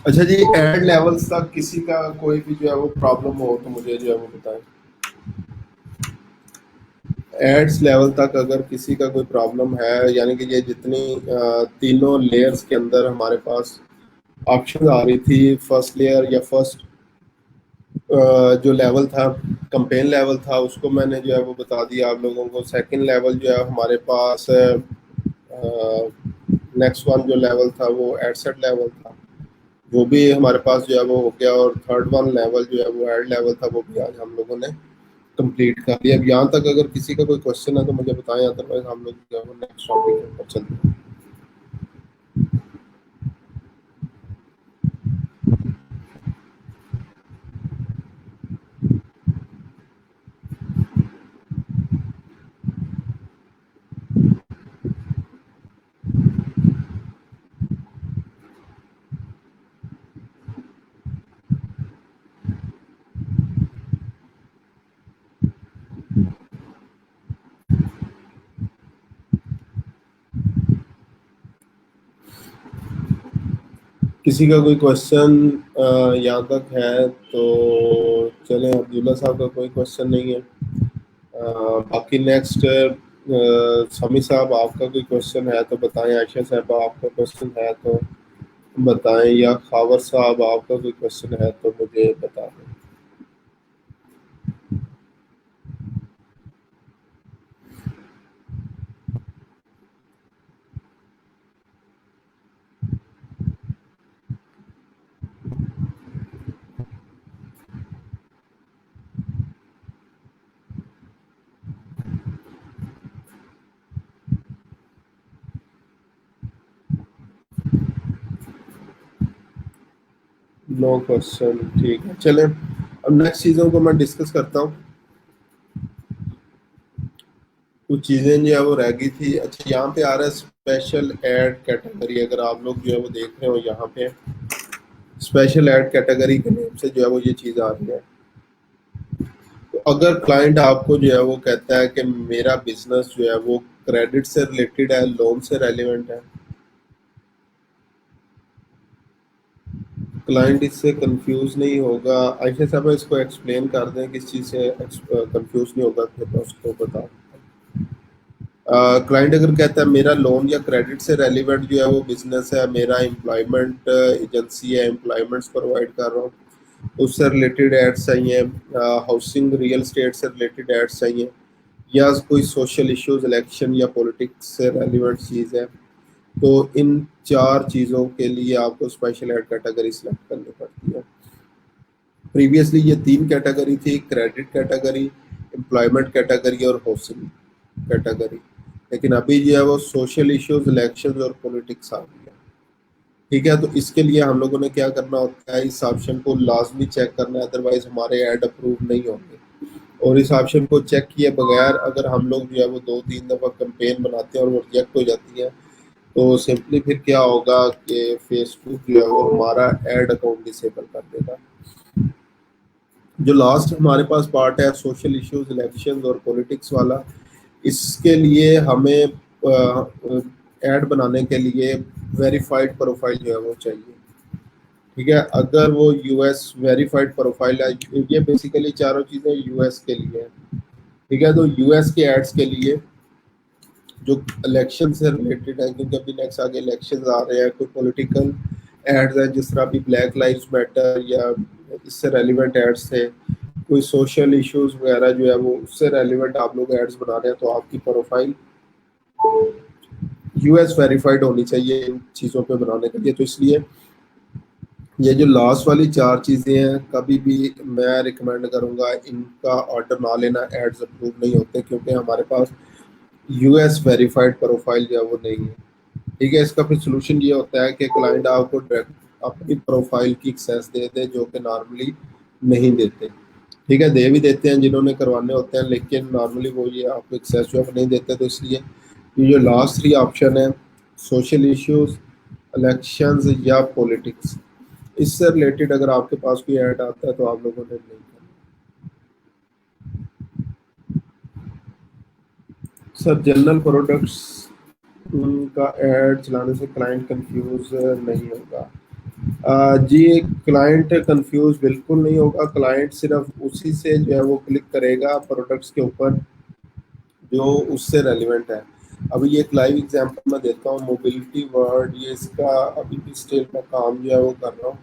अच्छा जी, एड लेवल्स तक किसी का कोई भी जो है वो प्रॉब्लम हो तो मुझे जो है वो बताएं। एड्स लेवल तक अगर किसी का कोई प्रॉब्लम है, यानी कि ये जितनी तीनों लेयर्स के अंदर हमारे पास ऑप्शन आ रही थी, फर्स्ट लेयर या फर्स्ट जो लेवल था, कंपेन लेवल था, उसको मैंने जो है वो बता दिया आप लोगों को। सेकंड लेवल जो है हमारे पास, नेक्स्ट वन जो लेवल था वो एडसेट लेवल था, वो भी हमारे पास जो है वो हो गया। और थर्ड वन लेवल जो है वो एड लेवल था, वो भी आज हम लोगों ने कंप्लीट कर लिया। अब यहाँ तक अगर किसी का कोई क्वेश्चन है तो मुझे बताएं, अदरवाइज हम लोग जो है वो नेक्स्ट टॉपिक पर चलते हैं। किसी का कोई क्वेश्चन यहाँ तक है तो चलें। अब्दुल्ला साहब का कोई क्वेश्चन नहीं है। बाकी नेक्स्ट समी साहब, आपका कोई क्वेश्चन है तो बताएं। आयशा साहब, आपका क्वेश्चन है तो बताएं, या खावर साहब आपका कोई क्वेश्चन है तो मुझे बता दें। नो क्वेश्चन, ठीक है। चलें, अब नेक्स्ट चीज़ों को मैं डिस्कस करता हूँ। कुछ चीज़ें जो है वो रह गई थी। अच्छा, यहाँ पे आ रहा है स्पेशल एड कैटेगरी। अगर आप लोग जो है वो देख रहे हो, यहाँ पे स्पेशल एड कैटेगरी के नेम से जो है वो ये चीज़ आ रही है। तो अगर क्लाइंट आपको जो है वो कहता है कि मेरा बिजनेस जो है वो क्रेडिट से रिलेटेड है, लोन से रेलिवेंट है, क्लाइंट इससे कंफ्यूज नहीं होगा। आयशा साहब इसको एक्सप्लेन कर दें, किस चीज़ से कंफ्यूज नहीं होगा, फिर मैं उसको बताऊँ। क्लाइंट अगर कहता है मेरा लोन या क्रेडिट से रेलिवेंट जो है वो बिजनेस है, मेरा एम्प्लॉयमेंट एजेंसी है, एम्प्लॉयमेंट्स प्रोवाइड कर रहा हूँ, उससे रिलेटेड एड्स चाहिए, हाउसिंग रियल स्टेट से रिलेटेड एड्स चाहिए, या कोई सोशल इश्यूज, इलेक्शन या पॉलिटिक्स से रेलिवेंट चीज़ है, तो इन चार चीज़ों के लिए आपको स्पेशल एड कैटेगरी सेलेक्ट करनी पड़ती है। प्रीवियसली ये तीन कैटेगरी थी, क्रेडिट कैटेगरी, एम्प्लॉयमेंट कैटेगरी और हाउसिंग कैटेगरी। लेकिन अभी जो है वो सोशल इश्यूज, इलेक्शन और पॉलिटिक्स आ गई है। ठीक है, तो इसके लिए हम लोगों ने क्या करना होता है, इस ऑप्शन को लाजमी चेक करना है, अदरवाइज हमारे ऐड अप्रूव नहीं होंगे। और इस ऑप्शन को चेक किए बगैर अगर हम लोग जो है वो 2-3 दफ़ा कंपेन बनाते हैं और वो रिजेक्ट हो जाती है, तो सिंपली फिर क्या होगा कि फेसबुक जो है वो हमारा ऐड अकाउंट डिसेबल कर देगा। जो लास्ट हमारे पास पार्ट है, सोशल इश्यूज, इलेक्शन और पॉलिटिक्स वाला, इसके लिए हमें ऐड बनाने के लिए वेरीफाइड प्रोफाइल जो है वो चाहिए। ठीक है, अगर वो यूएस वेरीफाइड प्रोफाइल है, ये बेसिकली चारों चीज़ें यूएस के लिए है। ठीक है, तो यूएस के एड्स के लिए जो इलेक्शन से रिलेटेड है, क्योंकि अभी नेक्स्ट आगे इलेक्शन आ रहे हैं, कोई पॉलिटिकल एड्स हैं जिस तरह अभी ब्लैक लाइव्स मैटर या इससे रेलिवेंट एड्स थे, कोई सोशल इश्यूज वगैरह जो है वो उससे रेलिवेंट आप लोग एड्स बना रहे हैं, तो आपकी प्रोफाइल यूएस वेरीफाइड होनी चाहिए इन चीज़ों पे बनाने के लिए। तो इसलिए ये जो लास्ट वाली चार चीज़ें हैं, कभी भी मैं रिकमेंड करूँगा इनका ऑर्डर ना लेना, एड्स अप्रूव नहीं होते, क्योंकि हमारे पास यूएस वेरीफाइड प्रोफाइल जो है वो नहीं है। ठीक है, इसका फिर सोल्यूशन ये होता है कि क्लाइंट आपको डायरेक्ट अपनी प्रोफाइल की एक्सेस दे दे, जो कि नॉर्मली नहीं देते। ठीक है, दे भी देते हैं जिन्होंने करवाने होते हैं, लेकिन नॉर्मली वो ये आपको एक्सेस जो है नहीं देते। तो इसलिए ये जो लास्ट 3 ऑप्शन है, सोशल इश्यूज, इलेक्शंस या पॉलिटिक्स, इससे रिलेटेड अगर आपके पास कोई ऐड आता है तो आप लोगों ने नहीं करना। सर, जनरल प्रोडक्ट्स उनका ऐड चलाने से क्लाइंट कंफ्यूज नहीं होगा? जी, क्लाइंट कंफ्यूज बिल्कुल नहीं होगा। क्लाइंट सिर्फ उसी से जो है वो क्लिक करेगा प्रोडक्ट्स के ऊपर जो उससे रेलिवेंट है। अभी ये एक लाइव एग्जांपल मैं देता हूँ, मोबिलिटी वर्ड, ये इसका अभी भी स्टिल मैं काम जो है वो कर रहा हूँ।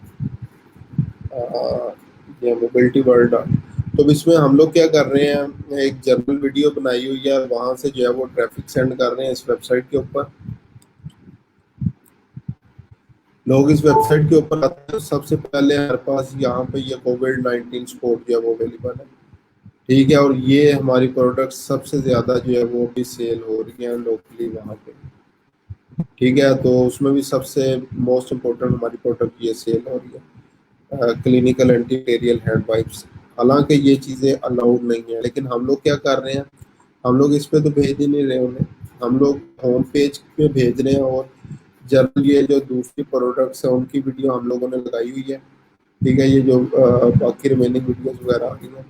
या मोबिलिटी वर्ल्ड। तो अब इसमें हम लोग क्या कर रहे हैं, एक जनरल वीडियो बनाई हुई है, वहां से जो है वो ट्रैफिक सेंड कर रहे हैं इस वेबसाइट के ऊपर। लोग इस वेबसाइट के ऊपर आते हैं, सबसे पहले हमारे पास यहाँ पे ये कोविड-19 स्पोर्ट जो है वो अवेलेबल है। ठीक है, और ये हमारी प्रोडक्ट सबसे ज़्यादा जो है वो भी सेल हो रही है लोकली वहाँ पे। ठीक है, तो उसमें भी सबसे मोस्ट इम्पोर्टेंट हमारी प्रोडक्ट ये सेल हो रही है, क्लिनिकल एंटीबैक्टीरियल हैंड वाइप्स। हालांकि ये चीज़ें अलाउड नहीं है, लेकिन हम लोग क्या कर रहे हैं, हम लोग इस पे तो भेज ही नहीं रहे उन्हें, हम लोग होम पेज पे भेज रहे हैं। और जनरल ये जो दूसरी प्रोडक्ट्स है उनकी वीडियो हम लोगों ने लगाई हुई है। ठीक है, ये जो बाकी रिमेनिंग वीडियोस वगैरह आ रही है,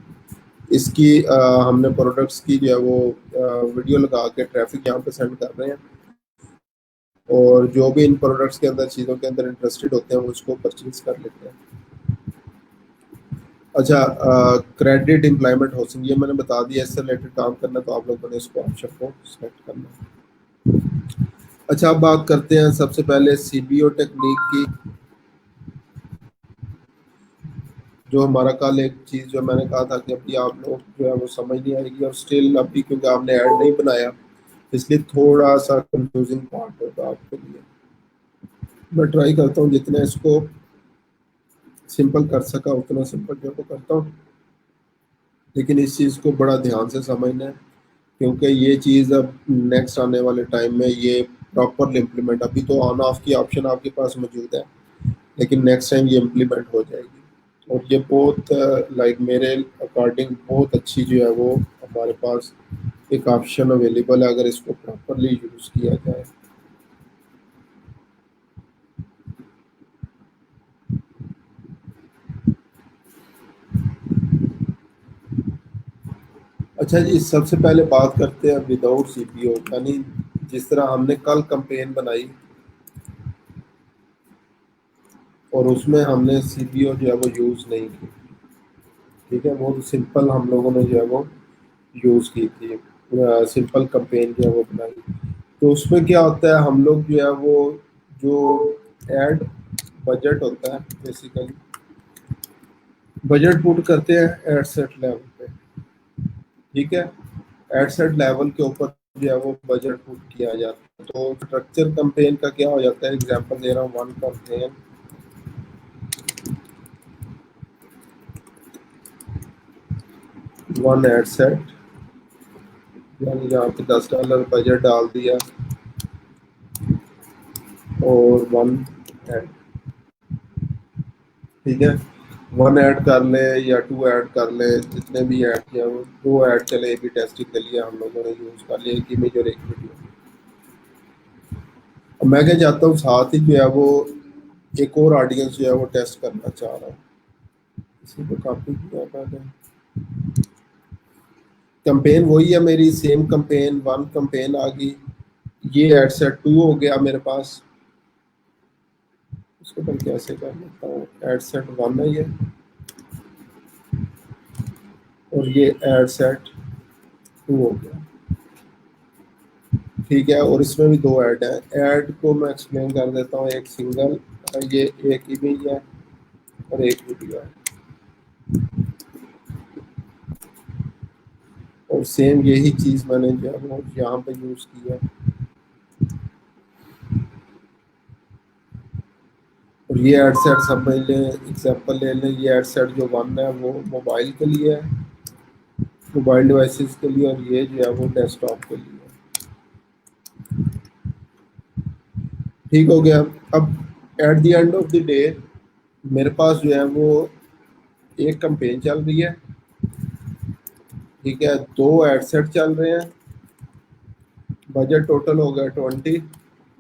इसकी हमने प्रोडक्ट्स की जो है वो वीडियो लगा के ट्रैफिक यहाँ पे सेंड कर रहे हैं। और जो भी इन प्रोडक्ट्स के अंदर चीज़ों के अंदर इंटरेस्टेड होते हैं वो उसको परचेज कर लेते हैं। अच्छा, क्रेडिट एम्प्लॉयमेंट हाउसिंग ये मैंने बता दिया, इससे रिलेटेड काम करना तो आप लोगों ने इसको ऑप्शन को सेलेक्ट करना है। अच्छा, अब बात करते हैं सबसे पहले सीबीओ टेक्निक की। जो हमारा कल एक चीज़ जो मैंने कहा था कि अभी आप लोग जो है वो समझ नहीं आएगी, और स्टिल अभी क्योंकि आपने ऐड नहीं बनाया इसलिए थोड़ा सा कंफ्यूजिंग पार्ट होगा आपके लिए। मैं ट्राई करता हूँ जितना इसको सिंपल कर सका उतना सिंपल जो है करता हूँ, लेकिन इस चीज़ को बड़ा ध्यान से समझना है, क्योंकि ये चीज़ अब नेक्स्ट आने वाले टाइम में ये प्रॉपरली इम्प्लीमेंट, अभी तो ऑन ऑफ की ऑप्शन आपके पास मौजूद है, लेकिन नेक्स्ट टाइम ये इम्प्लीमेंट हो जाएगी। और ये बहुत लाइक मेरे अकॉर्डिंग बहुत अच्छी जो है वो हमारे पास एक ऑप्शन अवेलेबल है अगर इसको प्रॉपरली यूज़ किया जाए। अच्छा जी, सबसे पहले बात करते हैं विदाउट सीपीओ, यानी जिस तरह हमने कल कंपेन बनाई और उसमें हमने सीपीओ जो है वो यूज़ नहीं की। ठीक है, बहुत सिंपल हम लोगों ने जो है वो यूज़ की थी, सिंपल कंपेन जो है वो बनाई। तो उसमें क्या होता है, हम लोग जो है वो जो एड बजट होता है, बेसिकली बजट पुट करते हैं एड सेट लेवल पे। ठीक है, एड सेट लेवल के ऊपर जो है वो बजट पुट किया जाता है। तो स्ट्रक्चर कंपेन का क्या हो जाता है, एग्जांपल दे रहा हूँ, one campaign, one ad set, यानी यहाँ पे $10 बजट डाल दिया और वन ऐड। ठीक है, वन ऐड कर ले या टू ऐड कर ले, जितने भी ऐड किया वो दो ऐड चले भी टेस्टिंग के लिए हम लोगों ने यूज़ कर लिया, एक इमेज और एक वीडियो। अब मैं क्या चाहता हूँ, साथ ही जो है वो एक और ऑडियंस जो है वो टेस्ट करना चाह रहा हूँ। इसी को कॉपी किया मैंने, कंपेन वही है मेरी, सेम कंपेन, वन कंपेन आ गई, ये एड सेट टू हो गया मेरे पास। इसको मैं कैसे कर लेता हूँ, एड सेट वन है ये, और ये एड सेट टू हो गया। ठीक है, और इसमें भी दो ऐड है, ऐड को मैं एक्सप्लेन कर देता हूँ, एक सिंगल, ये एक इमेज है और एक वीडियो है, और सेम यही चीज़ मैंने जो है वो यहाँ पे यूज़ किया। और ये एड सेट समझ लें, एग्जाम्पल ले लें, ये एड सेट जो वन है वो मोबाइल के लिए है, मोबाइल डिवाइसेस के लिए, और ये जो है वो डेस्कटॉप के लिए। ठीक हो गया। अब at the end of the day मेरे पास जो है वो एक कंपेन चल रही है। ठीक है, दो एड सेट चल रहे हैं, बजट टोटल हो गया 20,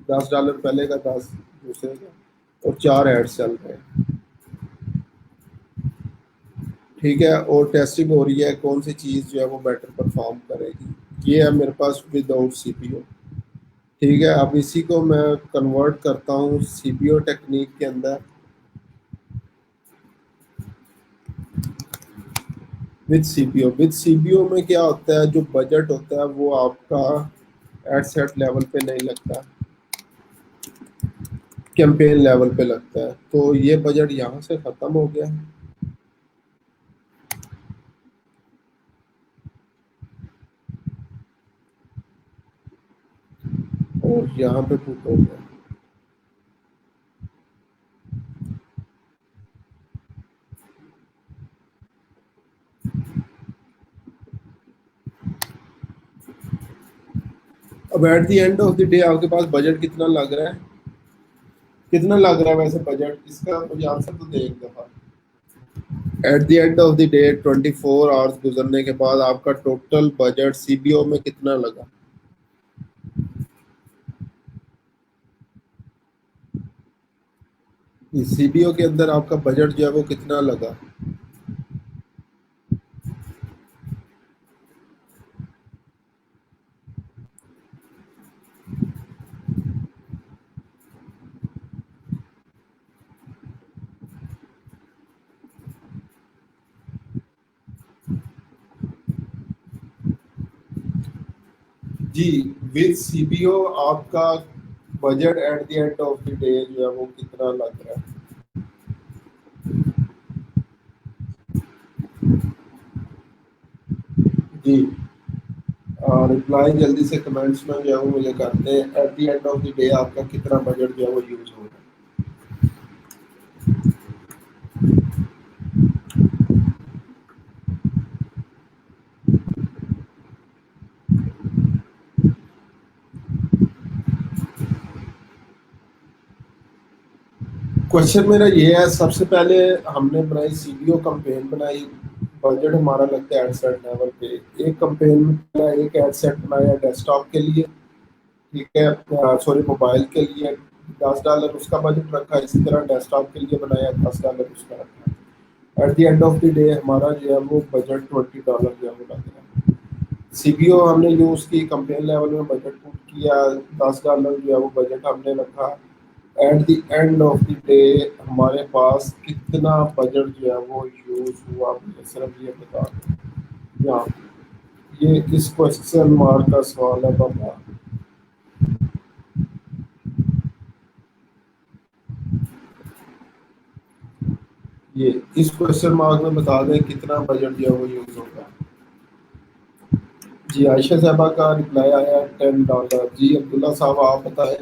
$10 पहले का, 10 दूसरे का, और चार एड्स चल रहे हैं। ठीक है, और टेस्टिंग हो रही है कौन सी चीज़ जो है वो बेटर परफॉर्म करेगी। ये है मेरे पास विदाउट सीपीयू। ठीक है, अब इसी को मैं कन्वर्ट करता हूँ सीपीयू टेक्निक के अंदर विद सीपीयू। विद सीपीयू में क्या होता है, जो बजट होता है वो आपका एट सेट लेवल पे नहीं लगता, कैंपेन लेवल पे लगता है। तो ये बजट यहाँ से ख़त्म हो गया, और यहाँ पे पुट हो गया। अब at the end of the day आपके पास बजट कितना लग रहा है, कितना लग रहा है वैसे बजट इसका, मुझे आंसर तो दे एक दफा। At the end of the day 24 hours गुजरने के बाद आपका टोटल बजट सीबीओ में कितना लगा? सीबीओ के अंदर आपका बजट जो है वो कितना लगा? जी, विद सीबीओ आपका budget at the end of the day जो है वो कितना लग रहा है? जी, रिप्लाई जल्दी से कमेंट्स में जो है वो मुझे करते हैं। At the end of the day आपका कितना बजट जो है वो यूज हो रहा है? क्वेश्चन मेरा ये है, सबसे पहले हमने बनाई सीबीओ कैंपेन बनाई, बजट हमारा लगता है एडसेट लेवल पे। एक कैंपेन में एक एडसेट बनाया डेस्कटॉप के लिए, ठीक है, सॉरी मोबाइल के लिए $10 उसका बजट रखा। इसी तरह डेस्कटॉप के लिए बनाया $10 उसका रखा। At the end of the day हमारा जो है वो बजट $20 जो है वो लग रहा है। सीबीओ हमने यूज़ की, कंपेन लेवल में बजट पुट किया, $10 जो है वो बजट हमने रखा। At the end of the day हमारे पास कितना बजट जो है वो यूज हुआ, मुझे सिर्फ ये बता दें। यहाँ ये इस क्वेश्चन मार्क का सवाल है बाबा। ये इस क्वेश्चन मार्क में बता दें कितना बजट जो है वो यूज होगा। जी, आयशा साहबा का रिप्लाई आया $10। जी अब्दुल्ला साहब आप बताएं।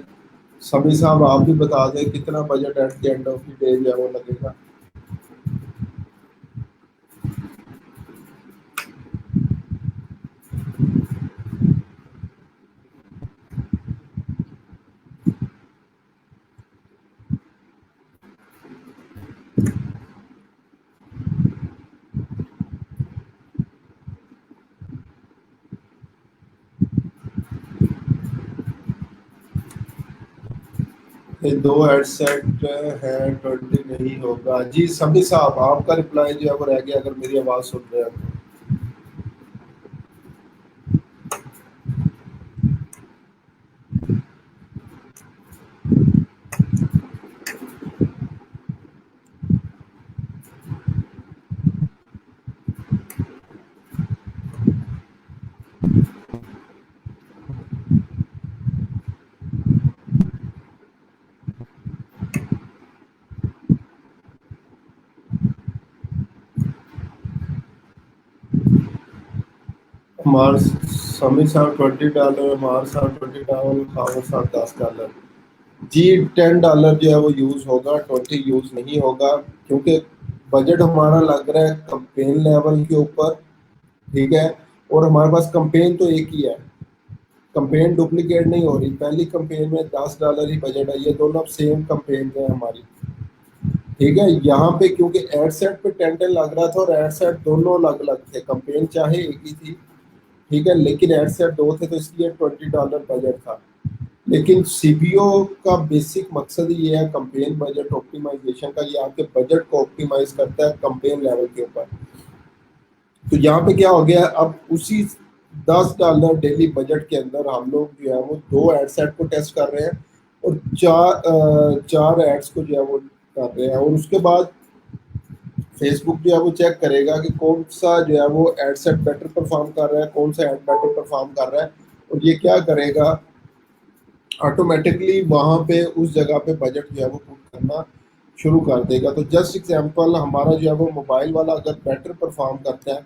समी साहब आप भी बता दें कितना budget at the end of the day जो है वो लगेगा। ये दो हेडसेट है, 20 नहीं होगा। जी समी साहब आपका रिप्लाई जो है वो रह गया, अगर मेरी आवाज़ सुन रहे हैं तो। हमारे समी साहब $20, हमारे साहब $20, खावर साहब $10। जी $10 जो है वो यूज़ होगा, 20 यूज़ नहीं होगा, क्योंकि बजट हमारा लग रहा है कंपेन लेवल के ऊपर, ठीक है। और हमारे पास कंपेन तो एक ही है, कंपेन डुप्लीकेट नहीं हो रही। पहली कंपेन में $10 ही बजट है, ये दोनों सेम कंपेन है हमारी, ठीक है। यहाँ पे क्योंकि एड सेट पे 10 लग रहा था और एड सेट दोनों अलग अलग थे, कंपेन चाहे एक ही थी, ठीक है, लेकिन एड सेट दो थे, तो इसलिए $20 बजट था। लेकिन सीबीओ का बेसिक मकसद ही ये है कंपेन बजट ऑप्टिमाइजेशन का, ये आपके बजट को ऑप्टिमाइज करता है कंपेन लेवल के ऊपर। तो यहाँ पे क्या हो गया, अब उसी $10 डेली बजट के अंदर हम लोग जो है वो दो एड सेट को टेस्ट कर रहे हैं और चार एड्स को जो है वो कर रहे हैं। और उसके बाद फेसबुक जो है वो चेक करेगा कि कौन सा जो है वो एड सेट बेटर परफॉर्म कर रहा है, कौन सा एड बेटर परफॉर्म कर रहा है, और ये क्या करेगा, ऑटोमेटिकली वहाँ पे उस जगह पे बजट जो है वो पुट करना शुरू कर देगा। तो जस्ट एग्जांपल, हमारा जो है वो मोबाइल वाला अगर बेटर परफॉर्म करता है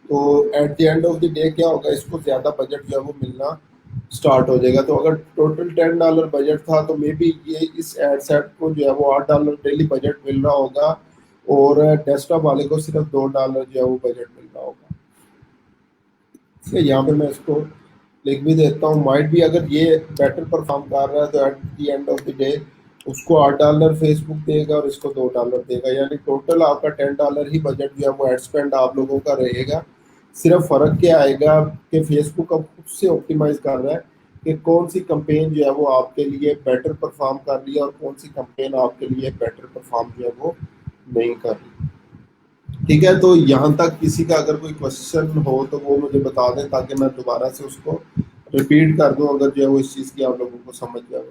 तो at the end of the day क्या होगा, इसको ज़्यादा बजट जो है वो मिलना स्टार्ट हो जाएगा। तो अगर टोटल $10 बजट था तो मे बी ये इस एड सेट को जो है वो $8 डेली बजट मिल रहा होगा, और डेस्कटॉप वाले को सिर्फ $2 जो है वो बजट मिल रहा होगा। इसलिए यहाँ पे मैं इसको लिख भी देता हूँ, माइट भी अगर ये बेटर परफॉर्म कर रहा है तो at the end of the day उसको $8 फेसबुक देगा और इसको $2 देगा, यानी टोटल आपका $10 ही बजट जो है वो एड स्पेंड आप लोगों का रहेगा। सिर्फ फर्क क्या आएगा कि फेसबुक अब खुद से ऑप्टिमाइज कर रहा है कि कौन सी कंपेन जो है वो आपके लिए बेटर परफॉर्म कर रही है और कौन सी कंपेन आपके लिए बेटर परफॉर्म जो है वो नहीं कर रही। ठीक है, तो यहाँ तक किसी का अगर कोई क्वेश्चन हो तो वो मुझे बता दें ताकि मैं दोबारा से उसको रिपीट कर दूं, अगर जो है वो इस चीज़ की आप लोगों को समझ जाए।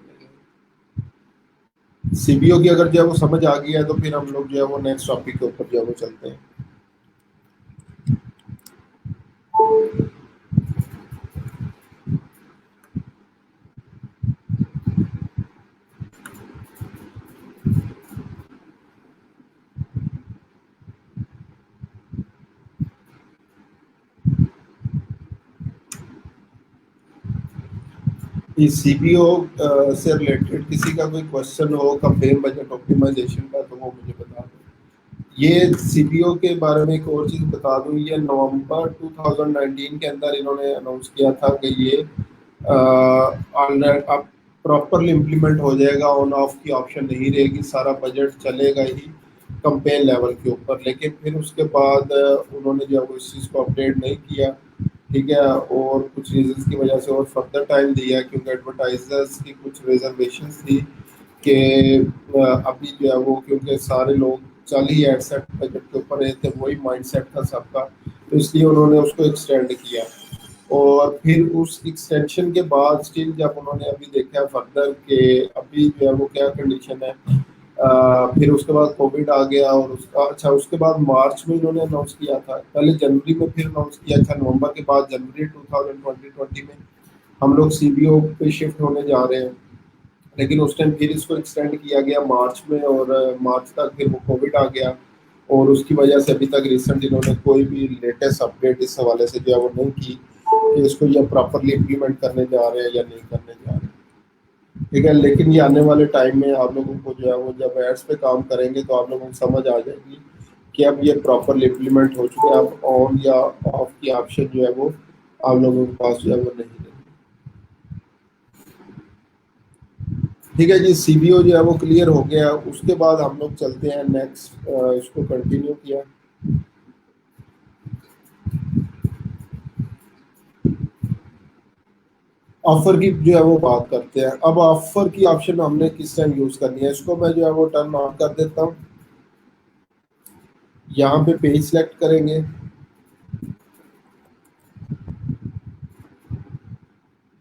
सीबीओ की अगर जो है वो समझ आ गई है तो फिर हम लोग जो है वो नेक्स्ट टॉपिक के ऊपर जो है वो चलते हैं। इस सीपीओ से रिलेटेड किसी का कोई क्वेश्चन हो कंपेन बजट ऑप्टिमाइजेशन का तो वो मुझे बता दें। ये सीपीओ के बारे में एक और चीज़ बता दूं, ये नवंबर 2019 के अंदर इन्होंने अनाउंस किया था कि ये अब प्रॉपरली इम्प्लीमेंट हो जाएगा, ऑन ऑफ की ऑप्शन नहीं रहेगी, सारा बजट चलेगा ही कंपेन लेवल के ऊपर। लेकिन फिर उसके बाद उन्होंने जो है वो इस चीज़ को अपडेट नहीं किया। ठीक है, और कुछ रीजंस की वजह से और फर्दर टाइम दिया क्योंकि एडवर्टाइजर्स की कुछ रिजर्वेशंस थी कि अभी जो है वो क्योंकि सारे लोग चल ही एड सेट बजट के ऊपर रहे थे, वही माइंडसेट था सबका, तो इसलिए उन्होंने उसको एक्सटेंड किया। और फिर उस एक्सटेंशन के बाद स्टिल जब उन्होंने अभी देखा फर्दर के अभी जो है वो क्या कंडीशन है, फिर उसके बाद कोविड आ गया और उसका अच्छा उसके बाद मार्च में इन्होंने अनाउंस किया था, पहले जनवरी में फिर अनाउंस किया था, नवंबर के बाद जनवरी 2020 में हम लोग सीबीओ पे शिफ्ट होने जा रहे हैं। लेकिन उस टाइम फिर इसको एक्सटेंड किया गया मार्च में, और मार्च तक फिर वो कोविड आ गया, और उसकी वजह से अभी तक रिसेंट इन्होंने कोई भी लेटेस्ट अपडेट इस हवाले से जो है वो नहीं की कि इसको ये प्रॉपरली इम्प्लीमेंट करने जा रहे हैं या नहीं करने जा रहे हैं। ठीक है, लेकिन ये आने वाले टाइम में आप लोगों को जो है वो जब एड्स पे काम करेंगे तो आप लोगों को समझ आ जाएगी कि अब ये प्रॉपरली इम्प्लीमेंट हो चुके हैं, अब ऑन या ऑफ की ऑप्शन जो है वो आप लोगों के पास जो है वो नहीं है। ठीक है जी, सीबीओ जो है वो क्लियर हो गया, उसके बाद हम लोग चलते हैं नेक्स्ट, इसको कंटिन्यू किया। ऑफर की जो है वो बात करते हैं। अब ऑफर की ऑप्शन हमने किस टाइम यूज करनी है, इसको मैं जो है वो टर्न ऑन कर देता हूँ। यहाँ पे पेज सेलेक्ट करेंगे,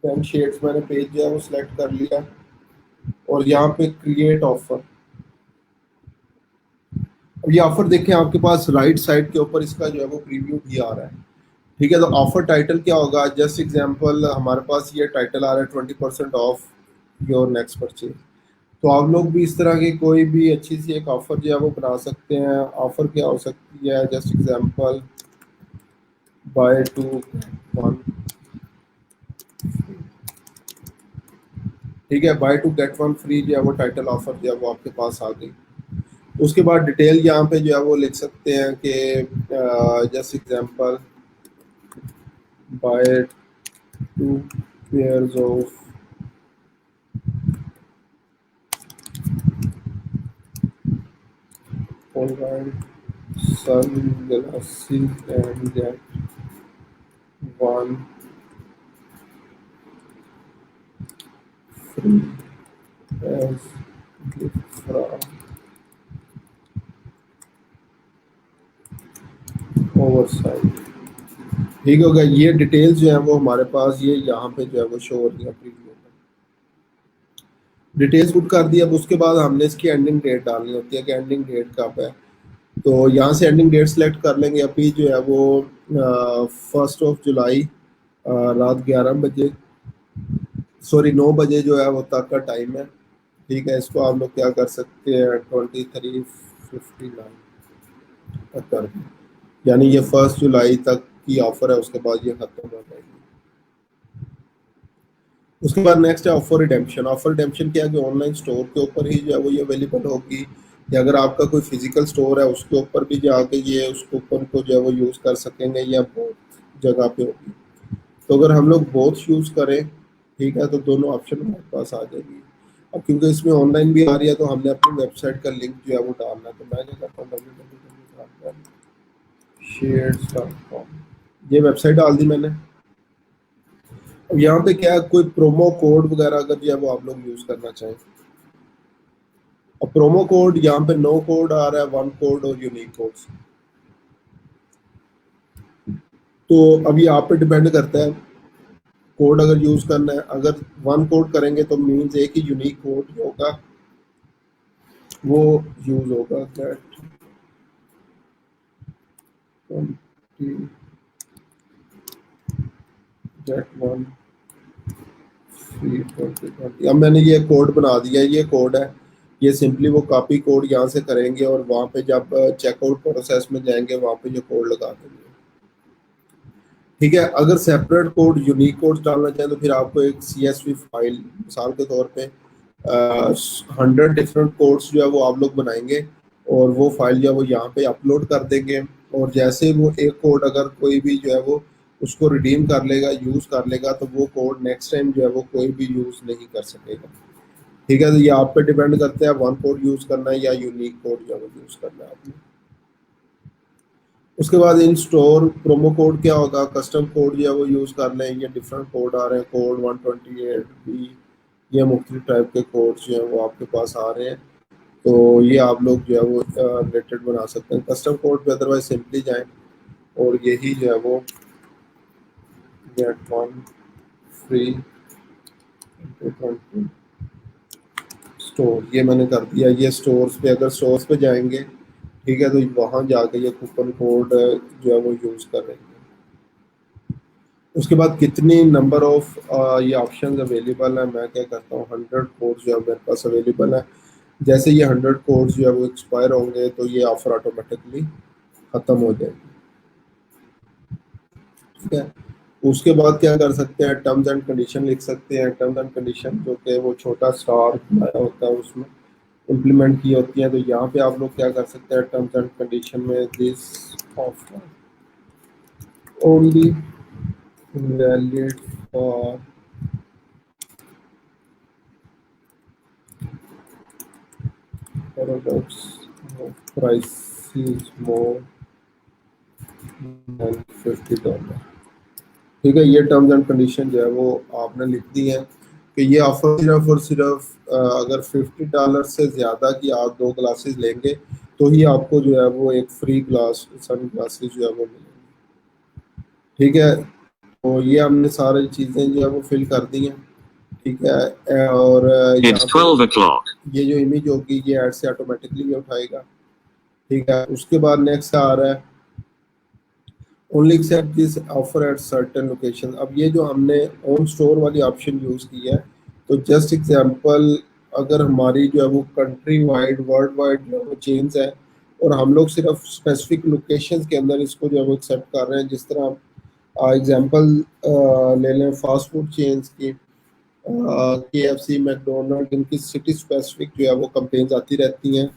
पेन शेड्स मैंने पेज जो है वो सिलेक्ट कर लिया, और यहाँ पे क्रिएट ऑफर। अब ये ऑफर देखें आपके पास राइट साइड के ऊपर इसका जो है वो प्रीव्यू भी आ रहा है। ठीक है, तो ऑफर टाइटल क्या होगा, जस्ट एग्जांपल हमारे पास ये टाइटल आ रहा है 20% ऑफ योर नेक्स्ट परचेज। तो आप लोग भी इस तरह की कोई भी अच्छी सी एक ऑफर जो है वो बना सकते हैं। ऑफर क्या हो सकती है, just example buy two one. ठीक है, buy two get one free जो है वो टाइटल ऑफर जो है वो आपके पास आ गई। उसके बाद डिटेल यहाँ पे जो है वो लिख सकते हैं कि just example buy two pairs of sunglasses and get one free as gift from oversight। ठीक होगा, ये डिटेल्स जो है वो हमारे पास ये यहाँ पे जो है वो शो हो रही है प्रीव्यू में। डिटेल्स पुट कर दिया, अब उसके बाद हमने इसकी एंडिंग डेट डालनी होती है कि एंडिंग डेट कब है। तो यहाँ से एंडिंग डेट सेलेक्ट कर लेंगे। अभी जो है वो 1 रात 11 बजे, सॉरी 9 बजे जो है वो तक का टाइम है। ठीक है, इसको आप लोग क्या कर सकते हैं 23:59 तक कर दें, यानी ये 1 जुलाई तक की ऑफर है, उसके बाद ये खत्म हो जाएगी। उसके बाद नेक्स्ट है ऑफर रिडेम्पशन। ऑफर रिडेम्पशन क्या है कि ऑनलाइन स्टोर के ऊपर ही जो है वो ये अवेलेबल होगी, या अगर आपका कोई फिजिकल स्टोर है उसके ऊपर भी जाके ये उस कूपन को जो है वो यूज़ कर सकेंगे, या बहुत जगह पे होगी। तो अगर हम लोग बोथ यूज़ करें, ठीक है, तो दोनों ऑप्शन हमारे पास आ जाएगी। अब क्योंकि इसमें ऑनलाइन भी आ रही है तो हमने अपनी वेबसाइट का लिंक जो है वो डालना है, तो मैं क्या करता हूँ www.shares.com, ये वेबसाइट डाल दी मैंने। अब यहाँ पे क्या है, कोई प्रोमो कोड वगैरह अगर जो है वो आप लोग यूज़ करना चाहें, अब प्रोमो कोड यहाँ पे नो कोड आ रहा है, वन कोड और यूनिक कोड्स। तो अभी आप पे डिपेंड करता है कोड अगर यूज करना है। अगर वन कोड करेंगे तो मीन्स एक ही यूनिक कोड जो होगा वो यूज होगा, दैट 20, दैट वन फ्री 2020। अब मैंने ये कोड बना दिया, ये कोड है, ये सिंपली वो कॉपी कोड यहाँ से करेंगे और वहाँ पे जब चेकआउट प्रोसेस में जाएंगे वहाँ पे ये कोड लगा देंगे। ठीक है, अगर सेपरेट कोड यूनिक कोड डालना चाहें तो फिर आपको एक CSV फाइल, मिसाल के तौर पे 100 डिफरेंट कोड्स जो है वो आप लोग बनाएंगे और वो फाइल जो है वो यहाँ पे अपलोड कर देंगे। और जैसे वो एक कोड अगर कोई भी जो है वो उसको रिडीम कर लेगा, यूज़ कर लेगा, तो वो कोड नेक्स्ट टाइम जो है वो कोई भी यूज़ नहीं कर सकेगा। ठीक है, तो ये आप पे डिपेंड करते हैं वन कोड यूज़ करना है या यूनिक कोड जो है वो यूज़ करना है आपने। उसके बाद इन स्टोर प्रोमो कोड क्या होगा, कस्टम कोड जो है वो यूज़ कर लें, ये डिफरेंट कोड आ रहे हैं, कोड 128B, ये मुख्तलिफ टाइप के कोड्स जो हैं वो आपके पास आ रहे हैं। तो ये आप लोग जो है वो रिलेटेड बना सकते हैं कस्टम कोड पे, अदरवाइज सिंपली जाएं और यही जो है वो गेट वन फ्री 20 स्टोर, ये मैंने कर दिया। ये स्टोर्स पे, अगर स्टोर्स पे जाएंगे, ठीक है, तो वहाँ जाके ये कूपन कोड जो है वो यूज़ कर रहे हैं। उसके बाद कितनी नंबर ऑफ ये ऑप्शन अवेलेबल है, मैं क्या करता हूँ 100 कोड्स जो है मेरे पास अवेलेबल है। जैसे ये 100 कोड्स जो है वो एक्सपायर होंगे तो ये ऑफर ऑटोमेटिकली ख़त्म हो जाएगी। ठीक है, उसके बाद क्या कर सकते हैं, टर्म्स एंड कंडीशन लिख सकते हैं। टर्म्स एंड कंडीशन जो कि वो छोटा स्टार बनाया होता है उसमें इम्प्लीमेंट की होती है। तो यहाँ पे आप लोग क्या कर सकते हैं, टर्म्स एंड कंडीशन में this offer only valid for products of prices more than $50। ठीक है, ये टर्म्स एंड कंडीशन जो है वो आपने लिख दी है कि ये ऑफर सिर्फ और सिर्फ अगर $50 से ज़्यादा की आप 2 ग्लासेस लेंगे तो ही आपको जो है वो एक फ्री ग्लास सन ग्लासेस जो है वो मिलेंगे। ठीक है, तो ये हमने सारी चीज़ें जो है वो फिल कर दी हैं। ठीक है, और यहाँ पे ये जो इमेज होगी ये ऐड से ऑटोमेटिकली उठाएगा। ठीक है, उसके बाद नेक्स्ट आ रहा है only except this offer at certain location. अब ये जो हमने ऑन स्टोर वाली ऑप्शन यूज़ की है, तो जस्ट एग्जांपल अगर हमारी जो है वो कंट्री वाइड वर्ल्ड वाइड जो है वो चेंज है और हम लोग सिर्फ स्पेसिफिक लोकेशंस के अंदर इसको जो है वो एक्सेप्ट कर रहे हैं, जिस तरह एग्जांपल ले लें फास्ट फूड चेन्स की, KFC, मैकडोनल्ड, इनकी सिटी स्पेसिफिक जो है वो कंपेन्स आती रहती हैं।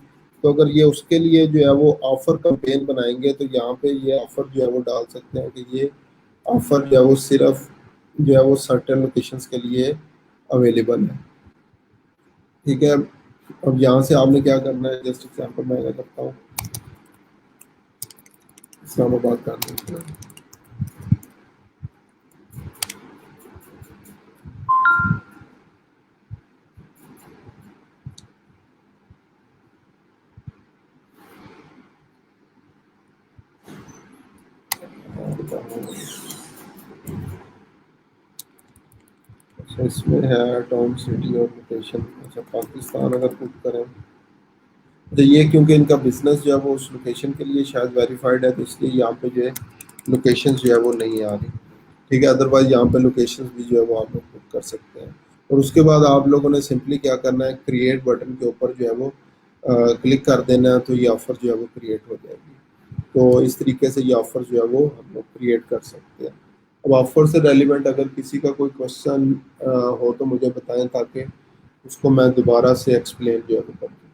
तो अगर ये उसके लिए जो है वो ऑफ़र कंपेन बनाएंगे तो यहाँ पे ये ऑफ़र जो है वो डाल सकते हैं कि ये ऑफ़र जो है वो सिर्फ जो है वो सर्टेन लोकेशंस के लिए अवेलेबल है। ठीक है, अब यहाँ से आपने क्या करना है, जस्ट एग्जांपल मैं क्या करता हूँ, इस्लामाबाद कर देते हैं। अच्छा, इसमें है टाउन सिटी और लोकेशन। अच्छा, पाकिस्तान अगर पुट करें तो ये क्योंकि इनका बिजनेस जो है वो उस लोकेशन के लिए शायद वेरीफाइड है, तो इसलिए यहाँ पे जो है लोकेशन जो है वो नहीं आ रही। ठीक है, अदरवाइज यहाँ पे लोकेशन भी जो है वो आप लोग पुट कर सकते हैं। और उसके बाद आप लोगों ने सिंपली क्या करना है, क्रिएट बटन के ऊपर जो है वो क्लिक कर देना है, तो ये ऑफ़र जो है वो क्रिएट हो जाएगी। तो इस तरीके से ये ऑफ़र जो है वो हम लोग क्रिएट कर सकते हैं। अब ऑफर से रेलिवेंट अगर किसी का कोई क्वेश्चन हो तो मुझे बताएं, ताकि उसको मैं दोबारा से एक्सप्लेन जो है वो कर दूं।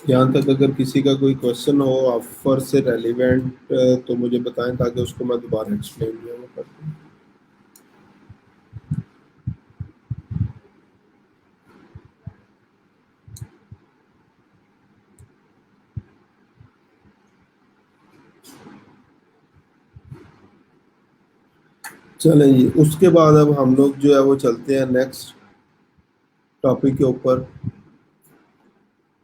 यहाँ तक अगर किसी का कोई क्वेश्चन हो ऑफर से रेलिवेंट, तो मुझे बताएं, ताकि उसको मैं दोबारा एक्सप्लेन जो है वो कर दूं। चलें जी, उसके बाद अब हम लोग जो है वो चलते हैं नेक्स्ट टॉपिक के ऊपर।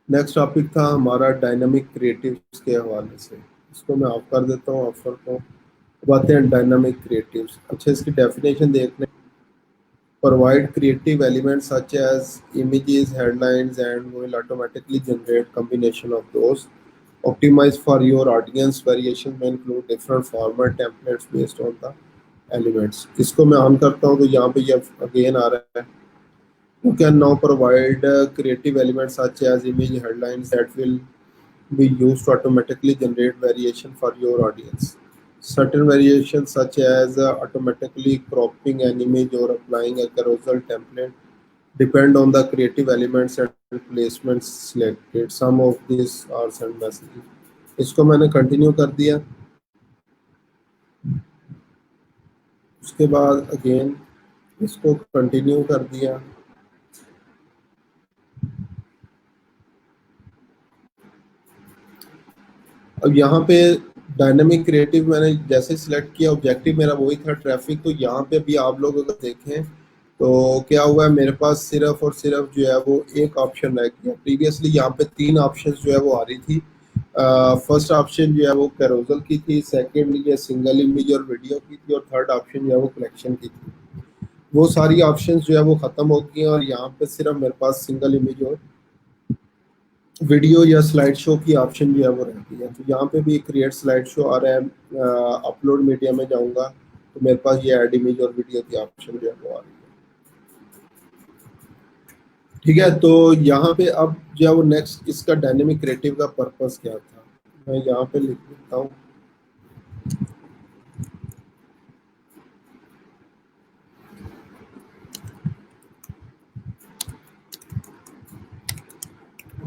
नेक्स्ट टॉपिक था हमारा डायनामिक क्रिएटिव्स के हवाले से। इसको मैं ऑफ कर देता हूँ ऑफर को। अब आते हैं डायनामिक क्रिएटिव्स। अच्छा, इसकी डेफिनेशन देखने, provide creative elements such as images, headlines, and will automatically generate combination of those. Optimize for your audience. Variation may include different format templates based on the elements. इसको मैं on करता हूँ तो यहाँ पे ये अगेन आ रहा है। You can now provide creative elements such as image, headlines that will be used to automatically generate variation for your audience. Certain variations such as automatically cropping an image or applying a carousel template depend on the creative elements and placements selected. Some of these are sent messages. इसको मैंने continue कर दिया। उसके बाद again इसको continue कर दिया। अब यहाँ पे डायनेमिक क्रिएटिव मैंने जैसे सिलेक्ट किया, ऑब्जेक्टिव मेरा वही था ट्रैफिक। तो यहाँ पे भी आप लोग अगर देखें तो क्या हुआ है, मेरे पास सिर्फ और सिर्फ जो है वो एक ऑप्शन रह गया। प्रीवियसली यहाँ पे 3 ऑप्शन जो है वो आ रही थी। फर्स्ट ऑप्शन जो है वो कैरोजल की थी, सेकंड ये सिंगल इमेज और वीडियो की थी, और थर्ड ऑप्शन जो है वो कलेक्शन की थी। वो सारी ऑप्शंस जो है वो ख़त्म हो गई हैं, और यहाँ पे सिर्फ मेरे पास सिंगल इमेज और वीडियो या स्लाइड शो की ऑप्शन जो है वो रहती है। तो यहाँ पे भी क्रिएट स्लाइड शो आ रहा है। अपलोड मीडिया में जाऊँगा तो मेरे पास ये ऐड इमेज और वीडियो की ऑप्शन जो है वो आ रही है। ठीक है, तो यहाँ पे अब जो है वो नेक्स्ट इसका डायनेमिक क्रिएटिव का पर्पस क्या था, मैं यहाँ पे लिख देता हूँ।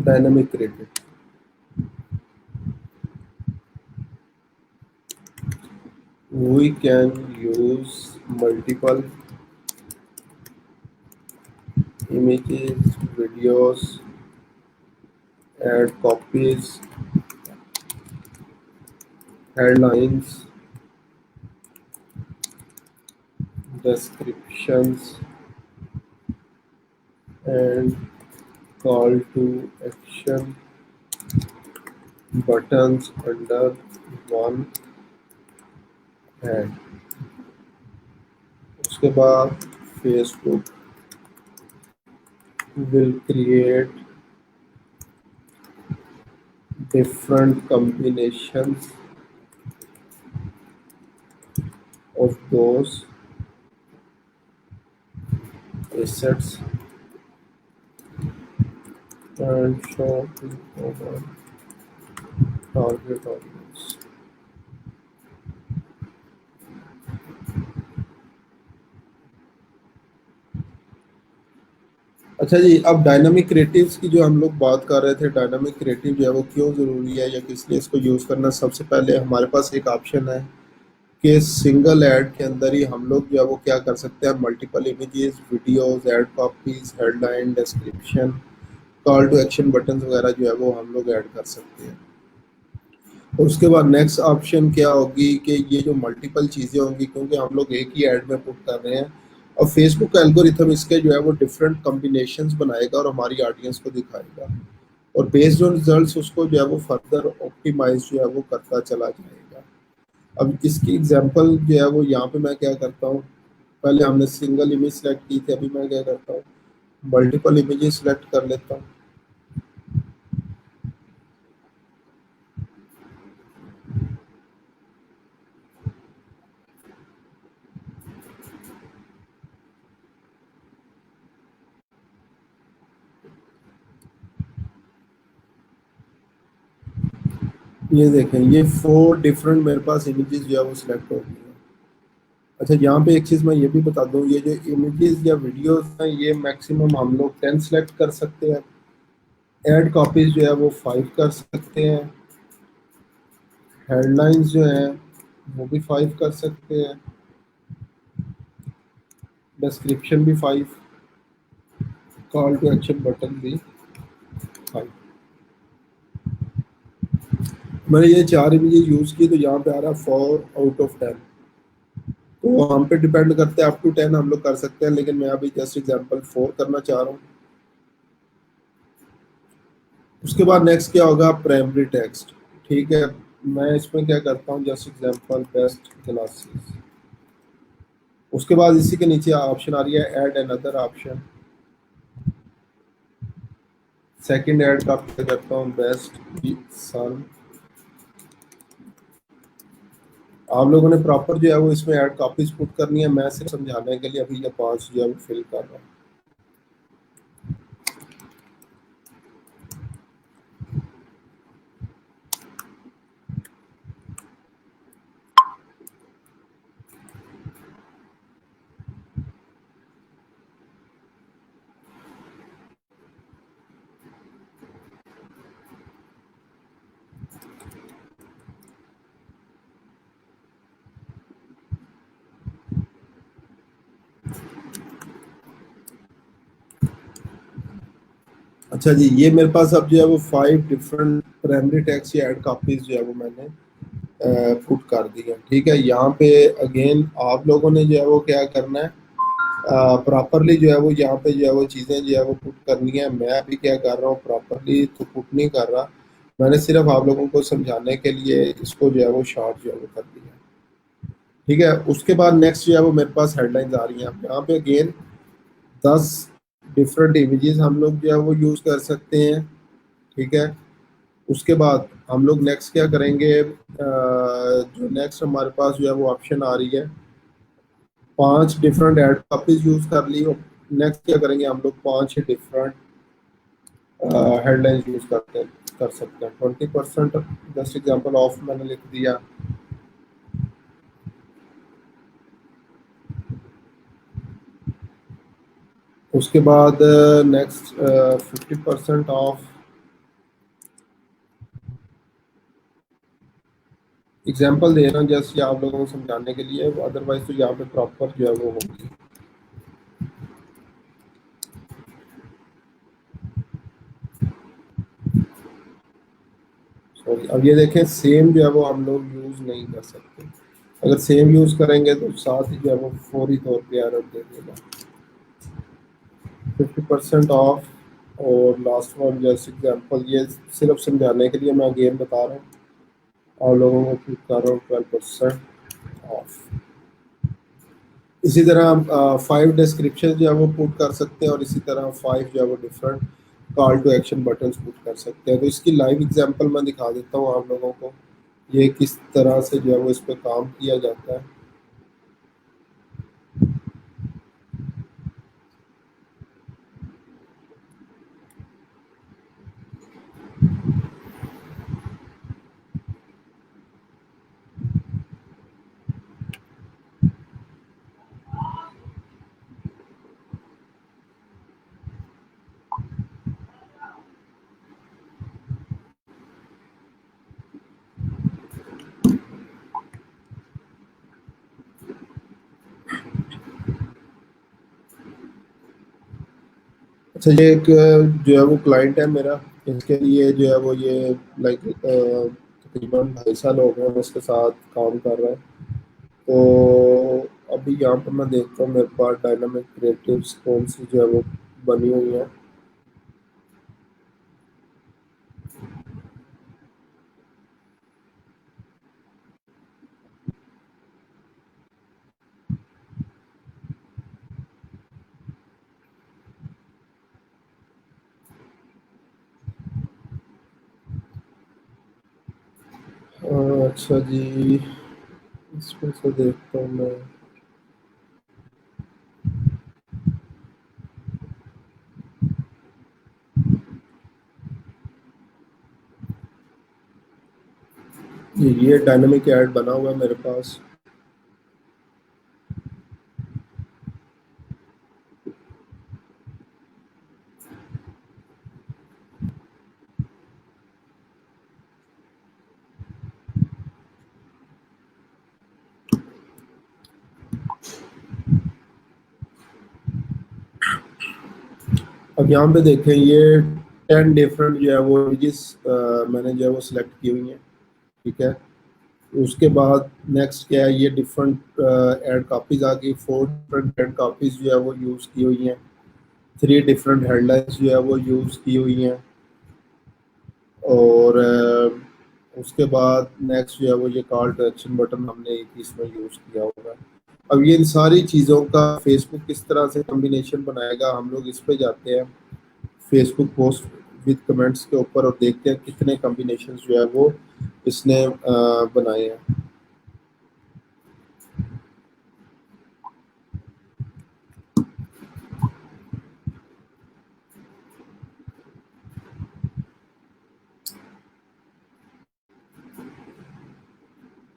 Dynamic creative, we can use multiple images, videos, add copies, headlines, descriptions, and call to action buttons under one head। उसके बाद Facebook will create different combinations of those assets and show to our target audience। अच्छा जी, अब dynamic creatives की जो हम लोग बात कर रहे थे, डायनामिक क्रिएटिव जो है वो क्यों ज़रूरी है या किस लिए इसको यूज़ करना। सबसे पहले हमारे पास एक ऑप्शन है कि सिंगल ऐड के अंदर ही हम लोग जो है वो क्या कर सकते हैं, multiple images, videos, ad copies, headline, description, call to action button वगैरह जो है वो हम लोग ऐड कर सकते हैं। और उसके बाद नेक्स्ट ऑप्शन क्या होगी कि ये जो मल्टीपल चीज़ें होंगी, क्योंकि हम लोग एक ही ऐड में पुट कर रहे हैं, और फेसबुक का एल्गोरिथम इसके जो है वो डिफरेंट कॉम्बिनेशंस बनाएगा और हमारी ऑडियंस को दिखाएगा, और बेस्ड ऑन रिजल्ट्स उसको जो है वो फर्दर ऑप्टिमाइज जो है वो करता चला जाएगा। अब इसकी एग्जांपल जो है वो यहाँ पे मैं क्या करता हूँ, पहले हमने सिंगल इमेज सेलेक्ट की थी, अभी मैं क्या करता हूँ, मल्टीपल इमेजेस सेलेक्ट कर लेता हूँ। ये देखें, ये 4 डिफरेंट मेरे पास इमेजेस जो है वो सिलेक्ट हो गई हैं। अच्छा, यहाँ पे एक चीज़ मैं ये भी बता दूँ, ये जो इमेजेस या वीडियोस हैं ये मैक्सिमम हम लोग 10 सेलेक्ट कर सकते हैं। ऐड कॉपीज जो है वो 5 कर सकते हैं। हेडलाइंस जो है वो भी 5 कर सकते हैं। डिस्क्रिप्शन भी 5। कॉल टू एक्शन बटन भी 5। मैंने ये 4 इमेजेस यूज़ की तो यहाँ पे आ रहा है 4 आउट ऑफ 10। तो हम पे डिपेंड करता है, अप टू 10 हम लोग कर सकते हैं, लेकिन मैं अभी जस्ट एग्जांपल 4 करना चाह रहा हूँ। उसके बाद नेक्स्ट क्या होगा, प्राइमरी टेक्स्ट। ठीक है, मैं इसमें क्या करता हूँ, जस्ट एग्जांपल बेस्ट क्लासेस। उसके बाद इसी के नीचे ऑप्शन आ रही है add another option. Second add का क्या करता हूँ, बेस्ट सन। आप लोगों ने प्रॉपर जो है वो इसमें ऐड कॉपीज पुट करनी है, मैं सिर्फ समझाने के लिए अभी ये 5 जो है वो फिल कर रहा हूँ। अच्छा जी, ये मेरे पास अब जो है वो 5 डिफरेंट प्राइमरी टेक्स्ट या ऐड कॉपीज जो है वो मैंने पुट कर दी है। ठीक है, यहाँ पे अगेन आप लोगों ने जो है वो क्या करना है, प्रॉपरली जो है वो यहाँ पे जो है वो चीज़ें जो है वो पुट करनी है। मैं अभी क्या कर रहा हूँ, प्रॉपरली तो पुट नहीं कर रहा, मैंने सिर्फ आप लोगों को समझाने के लिए इसको जो है वो शॉर्ट जो है वो कर दिया। ठीक है, उसके बाद नेक्स्ट जो है वो मेरे पास हेडलाइंस आ रही हैं। अब यहाँ पे अगेन 10 डिफरेंट इमेजेस हम लोग जो है वो यूज़ कर सकते हैं। ठीक है, उसके बाद हम लोग नेक्स्ट क्या करेंगे, जो नेक्स्ट हमारे पास जो है वो ऑप्शन आ रही है, 5 डिफरेंट एड कॉपीज यूज कर ली। नेक्स्ट क्या करेंगे, हम लोग 5 डिफरेंट हेडलाइंस यूज कर सकते हैं। 20% जस्ट एग्जांपल ऑफ मैंने लिख दिया। उसके बाद नेक्स्ट 50% ऑफ। एग्जांपल दे रहा हूँ जस्ट ये आप लोगों को समझाने के लिए, अदरवाइज तो यहाँ पे प्रॉपर जो है वो होगी। सॉरी, अब ये देखें, सेम जो है वो हम लोग यूज नहीं कर सकते। अगर सेम यूज करेंगे तो साथ ही जो है वो फौरी तौर पे एरर दे देगा। 50% ऑफ। और लास्ट वन जैसे एग्जांपल, ये सिर्फ समझाने के लिए मैं अगेन बता रहा हूँ, और लोगों को क्लिक कर रहा हूँ 12% ऑफ। इसी तरह हम 5 डिस्क्रिप्शन जो है वो पुट कर सकते हैं, और इसी तरह 5 जो है वो different call to action buttons put कर सकते हैं। तो इसकी लाइव एग्जांपल मैं दिखा देता हूँ आप लोगों को, ये किस तरह से जो है वो इस पर काम किया जाता है। अच्छा, ये एक जो है वो क्लाइंट है मेरा, इसके लिए जो है वो ये लाइक तकरीबन 2.5 साल हो गए मैं इसके साथ काम कर रहा है। तो अभी यहाँ पर मैं देखता हूँ मेरे पास डायनामिक क्रिएटिव्स कौन सी जो है वो बनी हुई है। अच्छा जी, इसमें से देखता हूँ मैं। ये डायनामिक ऐड बना हुआ है मेरे पास। अब यहाँ पे देखें ये 10 डिफरेंट जो है वो इमेजेस मैंने जो है वो सिलेक्ट की हुई हैं। ठीक है, उसके बाद नेक्स्ट क्या है, ये डिफरेंट एड कॉपीज आ गई, 4 डिफरेंट एड कॉपीज जो है वो यूज़ की हुई हैं, 3 डिफरेंट हेडलाइंस जो है वो यूज़ की हुई हैं। और उसके बाद नेक्स्ट जो है वो ये कॉल टू एक्शन बटन हमने एक ही इसमें यूज़ किया होगा। अब ये इन सारी चीज़ों का फेसबुक किस तरह से कम्बिनेशन बनाएगा, हम लोग इस पे जाते हैं फेसबुक पोस्ट विद कमेंट्स के ऊपर और देखते हैं कितने कॉम्बिनेशन जो है वो इसने बनाए हैं।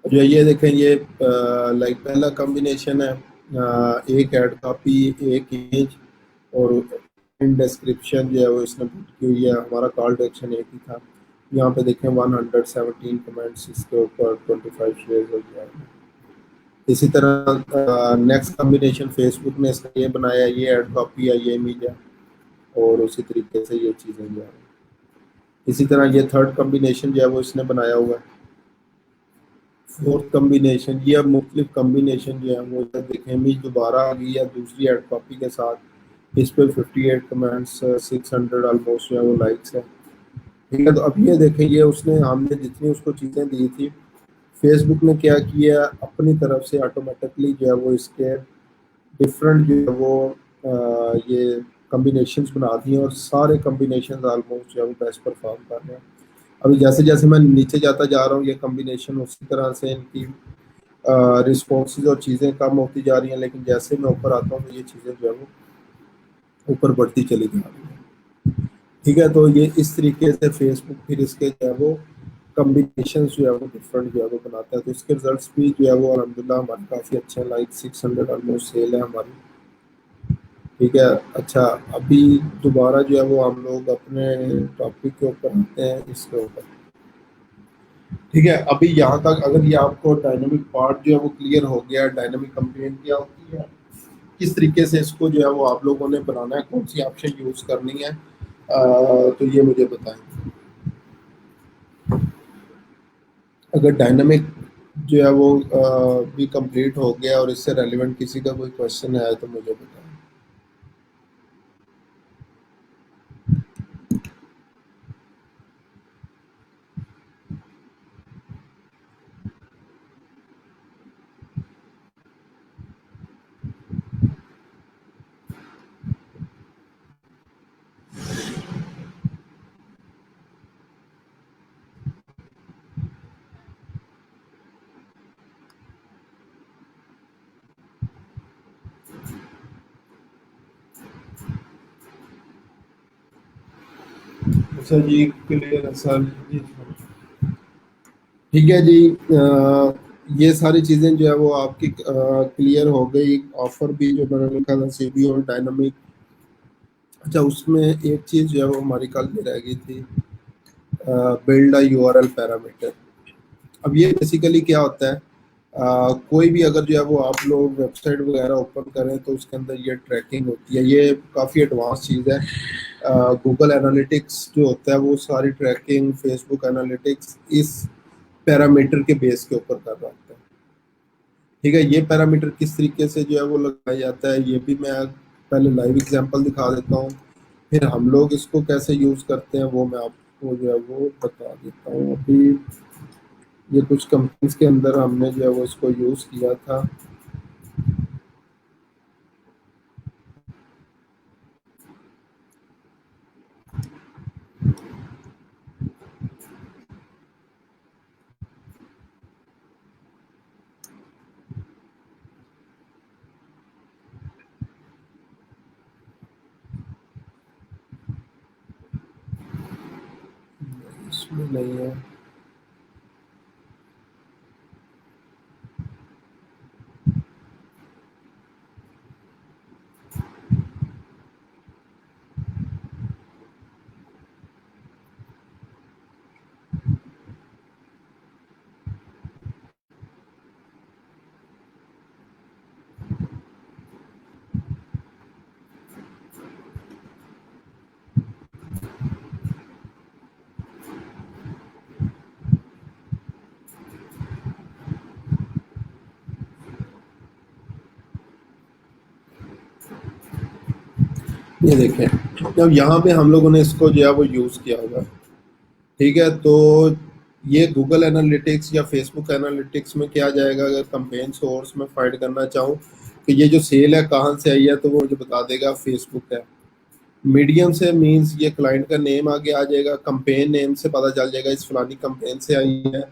जो ये देखें ये लाइक पहला कॉम्बिनेशन है, एक ऐड कॉपी, एक इमेज और इन डिस्क्रिप्शन जो है वो इसने पुट की हुई है। हमारा कॉल टू एक्शन एक ही था। यहाँ पे देखें 117 कमेंट्स इसके ऊपर, 25 शेयर हो गया। इसी तरह नेक्स्ट कॉम्बिनेशन फेसबुक ने इसने ये बनाया, ये ऐड कॉपी है, ये इमेज है, और उसी तरीके से ये चीज़ें जो है। इसी तरह ये थर्ड कॉम्बिनेशन जो है वो इसने बनाया हुआ है। फोर्थ कॉम्बिनेशन, ये अब मुख्तलिफ कॉम्बिनेशन जो है वो इधर देखें, इमेज दोबारा आ गई है दूसरी एड कॉपी के साथ। इस पर 58 कमेंट्स, 600 ऑलमोस्ट जो है वो लाइक्स है। ठीक है, तो अब ये देखें, ये उसने हमने जितनी उसको चीज़ें दी थी, फेसबुक ने क्या किया अपनी तरफ से ऑटोमेटिकली जो है वो इसके डिफरेंट जो है वो ये कॉम्बिनेशंस बना दिए और सारे कॉम्बिनेशंस ऑलमोस्ट जो है वो बेस्ट परफॉर्म कर रहे हैं। अभी जैसे जैसे मैं नीचे जाता जा रहा हूँ ये कॉम्बिनेशन उसी तरह से इनकी रिस्पॉन्सेज और चीज़ें कम होती जा रही हैं, लेकिन जैसे मैं ऊपर आता हूँ तो ये चीज़ें जो है वो ऊपर बढ़ती चली जा रही हैं। ठीक है, तो ये इस तरीके से फेसबुक फिर इसके जो है वो कम्बिनेशन जो है वो डिफरेंट जो है वो बनाता है। तो इसके रिजल्ट्स भी जो है वो अलहमदिल्ला हमारे काफ़ी अच्छे हैं, लाइक 600 ऑलमोस्ट सेल है हमारी। ठीक है, अच्छा, अभी दोबारा जो है वो हम लोग अपने टॉपिक के ऊपर आते हैं, इसके ऊपर। ठीक है, अभी यहाँ तक अगर ये आपको डायनामिक पार्ट जो है वो क्लियर हो गया, डायनामिक कंप्लेंट क्या होती है, किस तरीके से इसको जो है वो आप लोगों ने बनाना है, कौन सी ऑप्शन यूज़ करनी है, तो ये मुझे बताएं। अगर डायनामिक जो है वो भी कंप्लीट हो गया और इससे रेलिवेंट किसी का कोई क्वेश्चन है तो मुझे बताएं। अच्छा जी, क्लियर है सर जी। ठीक है जी, ये सारी चीज़ें जो है वो आपकी क्लियर हो गई। ऑफर भी जो मैंने लिखा था सीबी और डायनामिक, अच्छा उसमें एक चीज़ जो है वो हमारी कल में रह गई थी, बिल्ड अ यूआरएल पैरामीटर। अब ये बेसिकली क्या होता है, कोई भी अगर जो है वो आप लोग वेबसाइट वगैरह ओपन करें तो उसके अंदर ये ट्रैकिंग होती है, ये काफ़ी एडवांस चीज़ है। गूगल एनालिटिक्स जो होता है वो सारी ट्रैकिंग फेसबुक एनालिटिक्स इस पैरामीटर के बेस के ऊपर कर रहा होता है। ठीक है, ये पैरामीटर किस तरीके से जो है वो लगाया जाता है ये भी मैं पहले लाइव एग्जांपल दिखा देता हूँ, फिर हम लोग इसको कैसे यूज़ करते हैं वो मैं आपको जो है वो बता देता हूँ। अभी ये कुछ कंपनीज के अंदर हमने जो है वो इसको यूज़ किया था। इसमें नहीं है, ये देखें, अब यहाँ पे हम लोगों ने इसको जो है वो यूज़ किया होगा। ठीक है, तो ये गूगल एनालिटिक्स या फेसबुक एनालिटिक्स में क्या जाएगा, अगर कंपेन सोर्स में फाइंड करना चाहूँ कि ये जो सेल है कहाँ से आई है, तो वो मुझे बता देगा फेसबुक है। मीडियम से मींस ये क्लाइंट का नेम आगे आ जाएगा, कंपेन नेम से पता चल जाएगा इस फलानी कंपेन से आई है,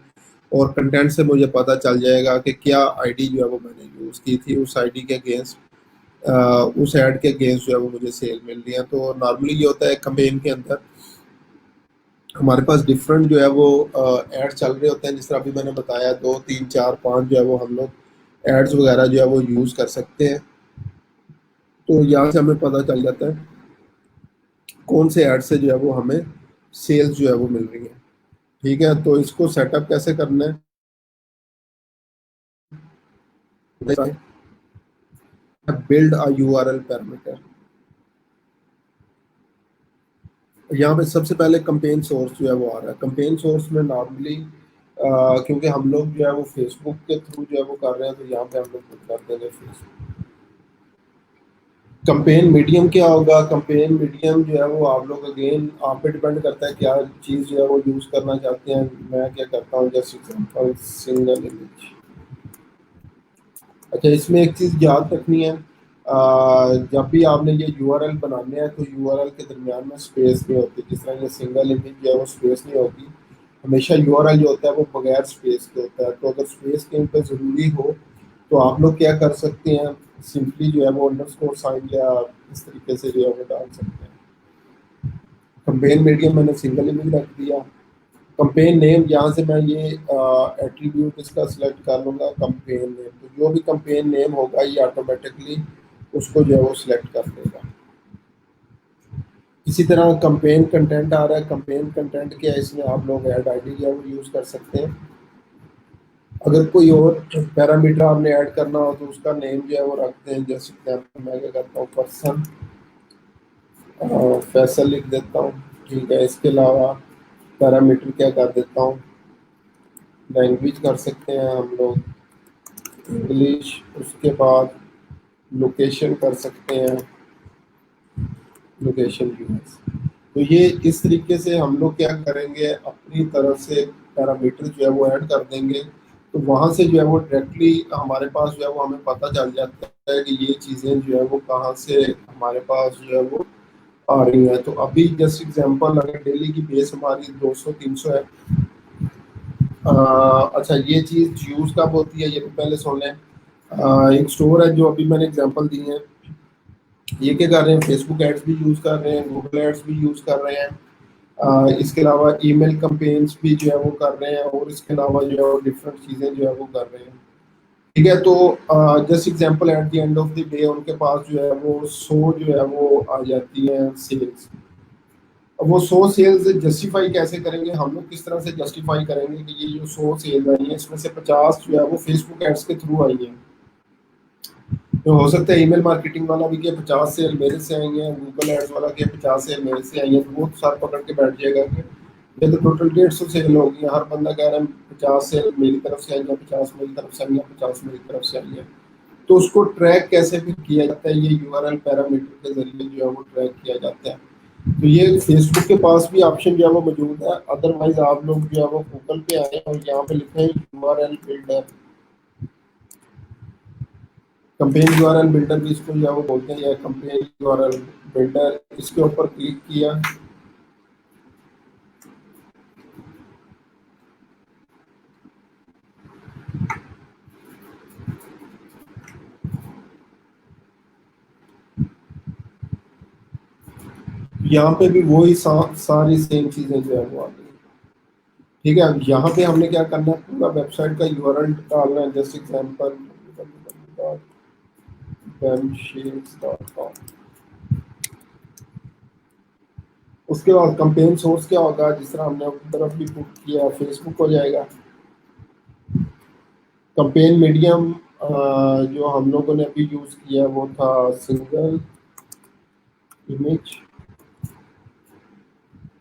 और कंटेंट से मुझे पता चल जाएगा कि क्या आईडी जो है वो मैंने यूज़ की थी, उस आईडी के अगेंस्ट उस ऐड के अगेंस्ट जो है वो मुझे सेल मिल रही है। तो नॉर्मली ये होता है कंपेन के अंदर हमारे पास डिफरेंट जो है वो एड चल रहे होते हैं, जिस तरह अभी मैंने बताया 2 3 4 5 जो है वो हम लोग एड्स वगैरह जो है वो यूज़ कर सकते हैं। तो यहाँ से हमें पता चल जाता है कौन से ऐड से जो है वो हमें सेल्स जो है वो मिल रही है। ठीक है, तो इसको सेटअप कैसे करना है, बिल्ड अ यूआरएल पैरामीटर। यहाँ पे सबसे पहले कंपेन सोर्स जो है वो आ रहा है। कंपेन सोर्स में नॉर्मली क्योंकि हम लोग जो है वो फेसबुक के थ्रू जो है वो कर रहे हैं, तो यहाँ पे हम लोग कुछ कर देंगे फेसबुक। कंपेन मीडियम क्या होगा, कंपेन मीडियम जो है वो आप लोग अगेन आप पे डिपेंड करता है क्या चीज़ जो है वो यूज़ करना चाहते हैं। मैं क्या करता हूँ, जैसे एग्जाम्पल सिंगल इमेज। अच्छा, इसमें एक चीज़ याद रखनी है, जब भी आपने ये यूआरएल बनाने हैं तो यूआरएल के दरमियान में स्पेस नहीं होती। जिस तरह ये सिंगल इमेज जो है वो स्पेस नहीं होती, हमेशा यूआरएल जो होता है वो बगैर स्पेस के होता है। तो अगर स्पेस कहीं पे ज़रूरी हो तो आप लोग क्या कर सकते हैं, सिंपली जो है वो अंडरस्कोर साइन या इस तरीके से जो है वो डाल सकते हैं। कंपेन मीडियम मैंने सिंगल इमेज रख दिया। कंपेन नेम, यहाँ से मैं ये एट्रीब्यूट इसका सिलेक्ट कर लूँगा कंपेन नेम, तो जो भी कंपेन नेम होगा ये ऑटोमेटिकली उसको जो है वो सिलेक्ट कर देगा। इसी तरह कंपेन कंटेंट आ रहा है, कंपेन कंटेंट क्या है, इसमें आप लोग ऐड आईडी जो है वो यूज़ कर सकते हैं। अगर कोई और पैरामीटर आपने ऐड करना हो तो उसका नेम जो है वो रखते हैं। जैसे एग्जाम्पल मैं क्या करता हूँ, पर्सन फैसल लिख देता हूँ। ठीक है, इसके अलावा पैरामीटर क्या कर देता हूँ, लैंग्वेज कर सकते हैं हम लोग इंग्लिश। उसके बाद लोकेशन कर सकते हैं, लोकेशन यूएस। तो ये इस तरीके से हम लोग क्या करेंगे, अपनी तरफ से पैरामीटर जो है वो ऐड कर देंगे। तो वहाँ से जो है वो डायरेक्टली हमारे पास जो है वो हमें पता चल जाता है कि ये चीज़ें जो है वो कहाँ से हमारे पास जो है वो आ रही हैं। तो अभी जस्ट एग्जांपल, अगर डेली की बेस हमारी 200 300 है। अच्छा, ये चीज़ यूज़ कब होती है ये भी पहले सुन लें। एक स्टोर है जो अभी मैंने एग्जांपल दी है, ये क्या कर रहे हैं, फेसबुक एड्स भी यूज़ कर रहे हैं, गूगल एड्स भी यूज़ कर रहे हैं। इसके अलावा ईमेल कंपेन्स भी जो है वो कर रहे हैं, और इसके अलावा जो है वो डिफरेंट चीज़ें जो है वो कर रहे हैं। ठीक है, तो just example at the end of the day उनके पास जो है वो 100 जो है वो आ जाती हैं सेल्स। अब वो 100 सेल्स जस्टिफाई कैसे करेंगे, हम लोग किस तरह से जस्टिफाई करेंगे कि ये जो 100 सेल्स आई हैं इसमें से 50 जो है वो फेसबुक एड्स के थ्रू आई हैं। तो हो सकता है ईमेल मार्केटिंग वाला भी क्या 50 सेल मेरे से आई हैं, गूगल एड्स वाला क्या 50 सेल मेरे से आई हैं, तो वो सर पकड़ के बैठ जाएगा कि ये तो टोटल 150 सेल होगी, हर बंदा कह रहा है 50 सेल मेरी तरफ से आई है, 50 मेरी तरफ से आई है, 50 मेरी तरफ से आई है। तो उसको ट्रैक कैसे भी किया जाता है, ये यूआरएल पैरामीटर के जरिए जो है वो ट्रैक किया जाता है। तो ये फेसबुक के पास भी ऑप्शन जो है वो मौजूद है। अदरवाइज आप लोग जो है वो गूगल पे आए और यहाँ पे लिखे हैं URL builder, campaign URL builder भी इसको जो है वो बोलते हैं, या कंपेन यूआरएल बिल्डर, इसके ऊपर क्लिक किया। यहाँ पे भी वही सारी सेम चीजें जो है वो आ गई। ठीक है, अब यहाँ पे हमने क्या करना है, पूरा वेबसाइट का यूआरएल डालना है। जैसे एग्जाम्पल www.bemshields.com। उसके बाद कंपेन सोर्स क्या होगा, जिस तरह हमने अपनी तरफ भी पुट किया, फेसबुक हो जाएगा। कंपेन मीडियम जो हम लोगों ने अभी यूज़ किया वो था सिंगल इमेज।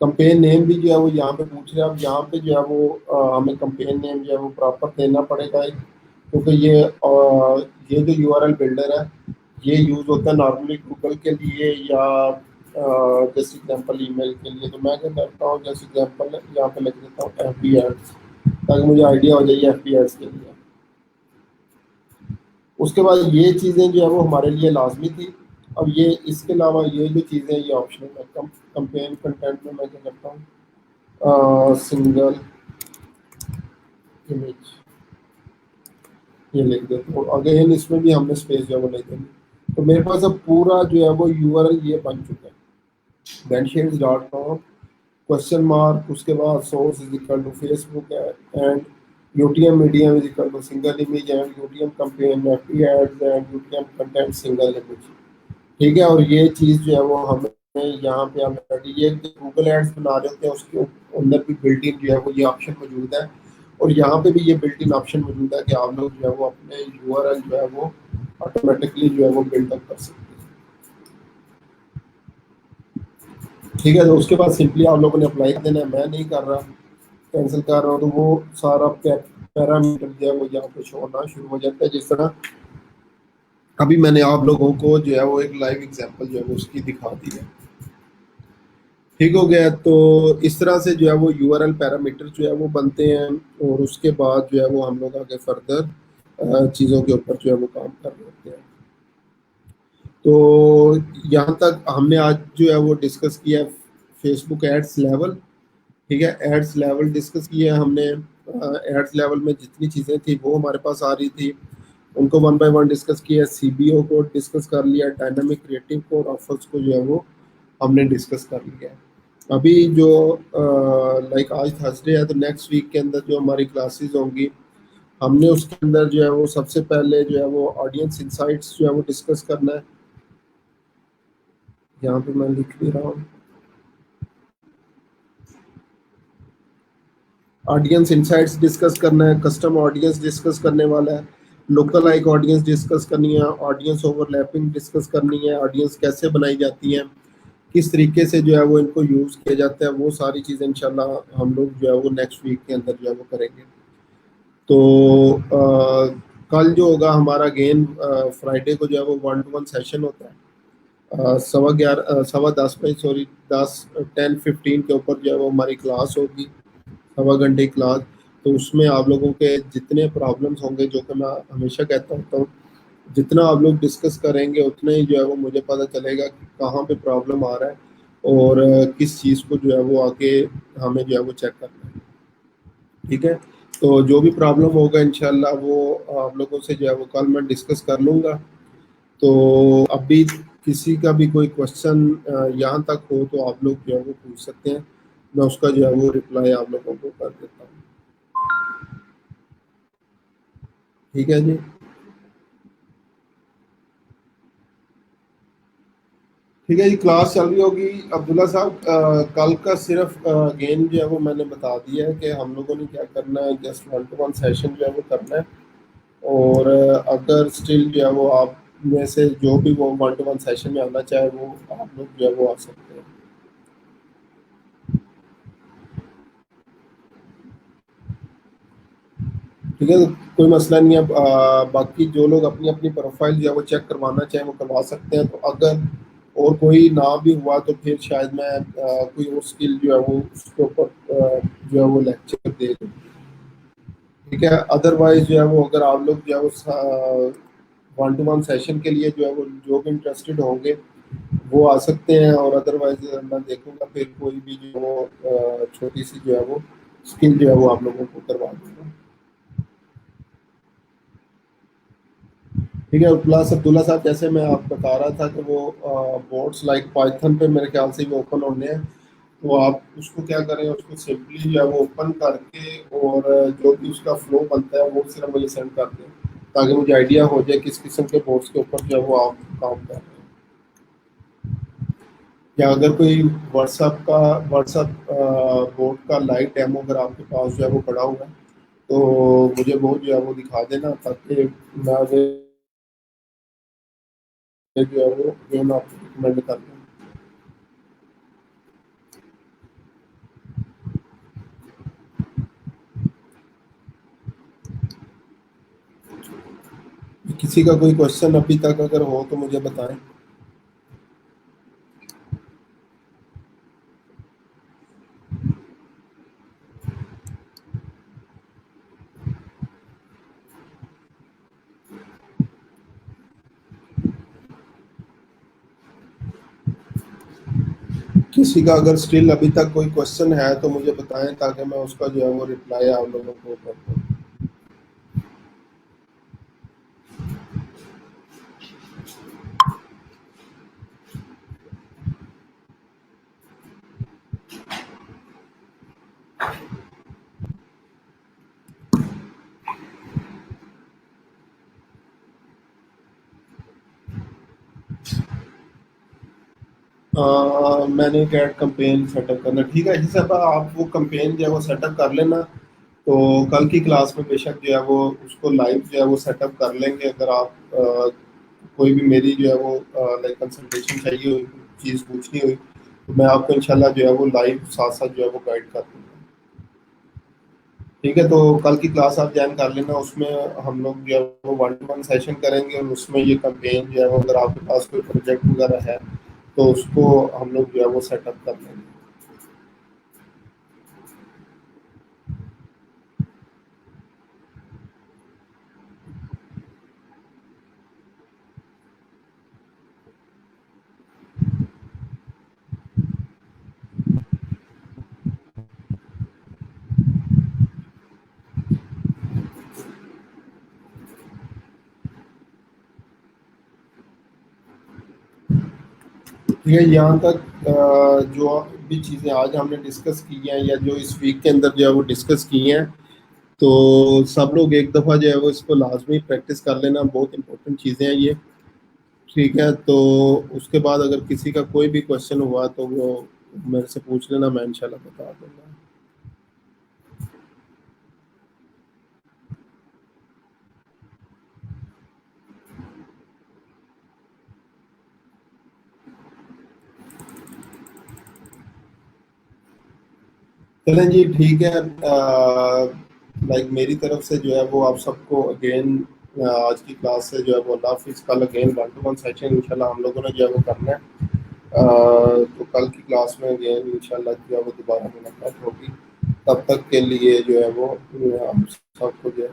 कंपेन नेम भी जो है वो यहाँ पे पूछ रहे हैं। अब यहाँ पे जो है वो हमें कंपेन नेम जो है वो प्रॉपर देना पड़ेगा, क्योंकि ये जो यूआरएल बिल्डर है ये यूज होता है नॉर्मली गूगल के लिए या जैसे एग्जाम्पल ईमेल के लिए। तो मैं क्या करता हूँ, जैसे एग्जाम्पल यहाँ पे लिख देता हूँ एफ बी एड्स, ताकि मुझे आइडिया हो जाए एफ बी एड्स के लिए। उसके बाद ये चीज़ें जो है वो हमारे लिए लाजमी थी। अब ये इसके अलावा ये जो चीज़ें ये ऑप्शनल है। कंपेन कंटेंट में मैं क्या करता हूँ, सिंगल इमेज ये लिख देते हो। अगेन इसमें भी हमने स्पेस जो है वो नहीं देनी। तो मेरे पास अब पूरा जो है वो यूआरएल ये बन चुका है, benchheads.com क्वेश्चन मार्क, उसके बाद source is equal to Facebook and UTM medium is equal to single image and UTM campaign FP ads and UTM content single image. ठीक है, और ये चीज़ जो है वो हमें यहाँ पे ऑलरेडी ये गूगल एड्स बना रहे होते हैं उसके अंदर भी बिल्ट इन जो है वो ये ऑप्शन मौजूद है। और यहाँ पे भी ये बिल्ट इन ऑप्शन मौजूद है कि आप लोग जो है वो अपने यूआरएल जो है वो ऑटोमेटिकली जो है वो बिल्डअप कर सकते हैं। ठीक है, तो उसके बाद सिंपली आप लोगों ने अप्लाई कर देना है। मैं नहीं कर रहा, कैंसिल कर रहा हूँ, तो वो सारा पैरामीटर जो है वो यहाँ पे शो होना शुरू हो जाता है। जिस तरह अभी मैंने आप लोगों को जो है वो एक लाइव एग्जांपल जो है वो उसकी दिखा दी है। ठीक हो गया। तो इस तरह से जो है वो यूआरएल पैरामीटर जो है वो बनते हैं, और उसके बाद जो है वो हम लोग आगे फर्दर चीज़ों के ऊपर जो है वो काम कर रहे होते हैं। तो यहाँ तक हमने आज जो है वो डिस्कस किया फेसबुक एड्स लेवल। ठीक है, एड्स लेवल डिस्कस किया हमने। एड्स लेवल में जितनी चीज़ें थी वो हमारे पास आ रही थी, उनको वन बाय वन डिस्कस किया। सीबीओ को डिस्कस कर लिया, डायनामिक क्रिएटिव को और ऑफर्स को जो है वो हमने डिस्कस कर लिया। अभी जो लाइक आज थर्सडे है, तो नेक्स्ट वीक के अंदर जो हमारी क्लासेस होंगी, हमने उसके अंदर जो है वो सबसे पहले जो है वो ऑडियंस इंसाइट्स जो है वो डिस्कस करना है। यहाँ पे मैं लिख भी रहा हूँ, ऑडियंस इंसाइट्स डिस्कस करना है, कस्टम ऑडियंस डिस्कस करने वाला है, लोकल लाइक ऑडियंस डिस्कस करनी है, ऑडियंस ओवरलैपिंग डिस्कस करनी है, ऑडियंस कैसे बनाई जाती है, किस तरीके से जो है वो इनको यूज़ किया जाता है, वो सारी चीज़ें इंशाल्लाह हम लोग जो है वो नेक्स्ट वीक के अंदर जो है वो करेंगे। तो कल जो होगा हमारा अगेन फ्राइडे को जो है वो 1-to-1 सेशन होता है। 11:15 सॉरी 10:15 के ऊपर जो है वो हमारी क्लास होगी, 1.25 घंटे की क्लास। तो उसमें आप लोगों के जितने प्रॉब्लम्स होंगे, जो कि मैं हमेशा कहता होता हूँ, जितना आप लोग डिस्कस करेंगे उतना ही जो है वो मुझे पता चलेगा कि कहाँ पे प्रॉब्लम आ रहा है और किस चीज़ को जो है वो आगे हमें जो है वो चेक करना है। ठीक है, तो जो भी प्रॉब्लम होगा इंशाल्लाह वो आप लोगों से जो है वो कल मैं डिस्कस कर लूँगा। तो अभी किसी का भी कोई क्वेश्चन यहाँ तक हो तो आप लोग जो है वो पूछ सकते हैं, मैं उसका जो है वो रिप्लाई आप लोगों को कर देता हूँ। ठीक है जी। ठीक है जी, क्लास चल रही होगी। अब्दुल्ला साहब, कल का सिर्फ गेम जो है वो मैंने बता दिया है कि हम लोगों ने क्या करना है, जस्ट 1-to-1 सेशन जो है वो करना है। और अगर स्टिल जो है वो आप में से जो भी वो 1-to-1 सेशन में आना चाहे वो आप लोग जो है वो आ सकते हैं। ठीक है, तो कोई मसला नहीं है। बाकी जो लोग अपनी अपनी प्रोफाइल जो है वो चेक करवाना चाहें वो करवा सकते हैं। तो अगर और कोई ना भी हुआ तो फिर शायद मैं कोई और स्किल जो है वो उसके ऊपर जो है वो लेक्चर दे दूँ। ठीक है, अदरवाइज जो है वो अगर आप लोग जो है वो 1-to-1 सेशन के लिए जो है वो जो भी इंटरेस्टेड होंगे वो आ सकते हैं। और अदरवाइज मैं देखूंगा फिर कोई भी जो है वो छोटी सी जो है वो स्किल जो है वो आप लोगों को करवा दूंगा। ठीक है, प्लस अब्दुल्ला साहब, जैसे मैं आपको बता रहा था कि वो बोर्ड्स लाइक पाइथन पे मेरे ख्याल से वो ओपन होने हैं। तो आप उसको क्या करें, उसको सिंपली जो है वो ओपन करके और जो भी उसका फ्लो बनता है वो सिर्फ मुझे सेंड कर दें, ताकि मुझे आइडिया हो जाए किस किस्म के बोर्ड्स के ऊपर जो है वो आप काम कर रहे हैं। या अगर कोई व्हाट्सअप बोर्ड का लाइव डेमो अगर आपके पास जो है वो पड़ा हुआ है तो मुझे वो जो है वो दिखा देना, ताकि मैं आगे जो है वो गेम आपको रिकमेंड कर दूँ। किसी का कोई क्वेश्चन अभी तक अगर हो तो मुझे बताएं। किसी का अगर स्टिल अभी तक कोई क्वेश्चन है तो मुझे बताएं, ताकि मैं उसका जो है वो रिप्लाई आप लोगों को कर दूं। मैंने कैड कंपेन सेटअप करना, ठीक है जी साहब, आप वो कंपेन जो है वो सेटअप कर लेना। तो कल की क्लास में बेशक जो है वो उसको लाइव जो है वो सेटअप कर लेंगे। अगर आप कोई भी मेरी जो है वो लाइक कंसल्टेशन चाहिए हुई, चीज़ पूछनी हुई, तो मैं आपको इंशाल्लाह जो है वो लाइव साथ साथ जो है वो गाइड कर दूँगा। ठीक है, तो कल की क्लास आप ज्वाइन कर लेना। उसमें हम लोग जो है वो 1-to-1 सेशन करेंगे, और उसमें ये कंपेन जो है वो अगर आपके पास कोई प्रोजेक्ट वगैरह है तो उसको हम लोग जो है वो सेटअप कर लेंगे। ठीक है, यहाँ तक जो भी चीज़ें आज हमने डिस्कस की हैं या जो इस वीक के अंदर जो है वो डिस्कस की हैं, तो सब लोग एक दफ़ा जो है वो इसको लाजमी प्रैक्टिस कर लेना। बहुत इंपॉर्टेंट चीज़ें हैं ये। ठीक है, तो उसके बाद अगर किसी का कोई भी क्वेश्चन हुआ तो वो मेरे से पूछ लेना, मैं इंशाल्लाह बता दूंगा। चलें जी, ठीक है। लाइक मेरी तरफ से जो है वो आप सबको अगेन आज की क्लास से जो है वो अल्लाह हाफिज़। कल अगेन 1-to-1 सेशन इंशाल्लाह हम लोगों ने जो है वो करना है। तो कल की क्लास में अगेन इंशाल्लाह जो है वो दोबारा मुलाकात होगी। तब तक के लिए जो है वो हम सबको जो है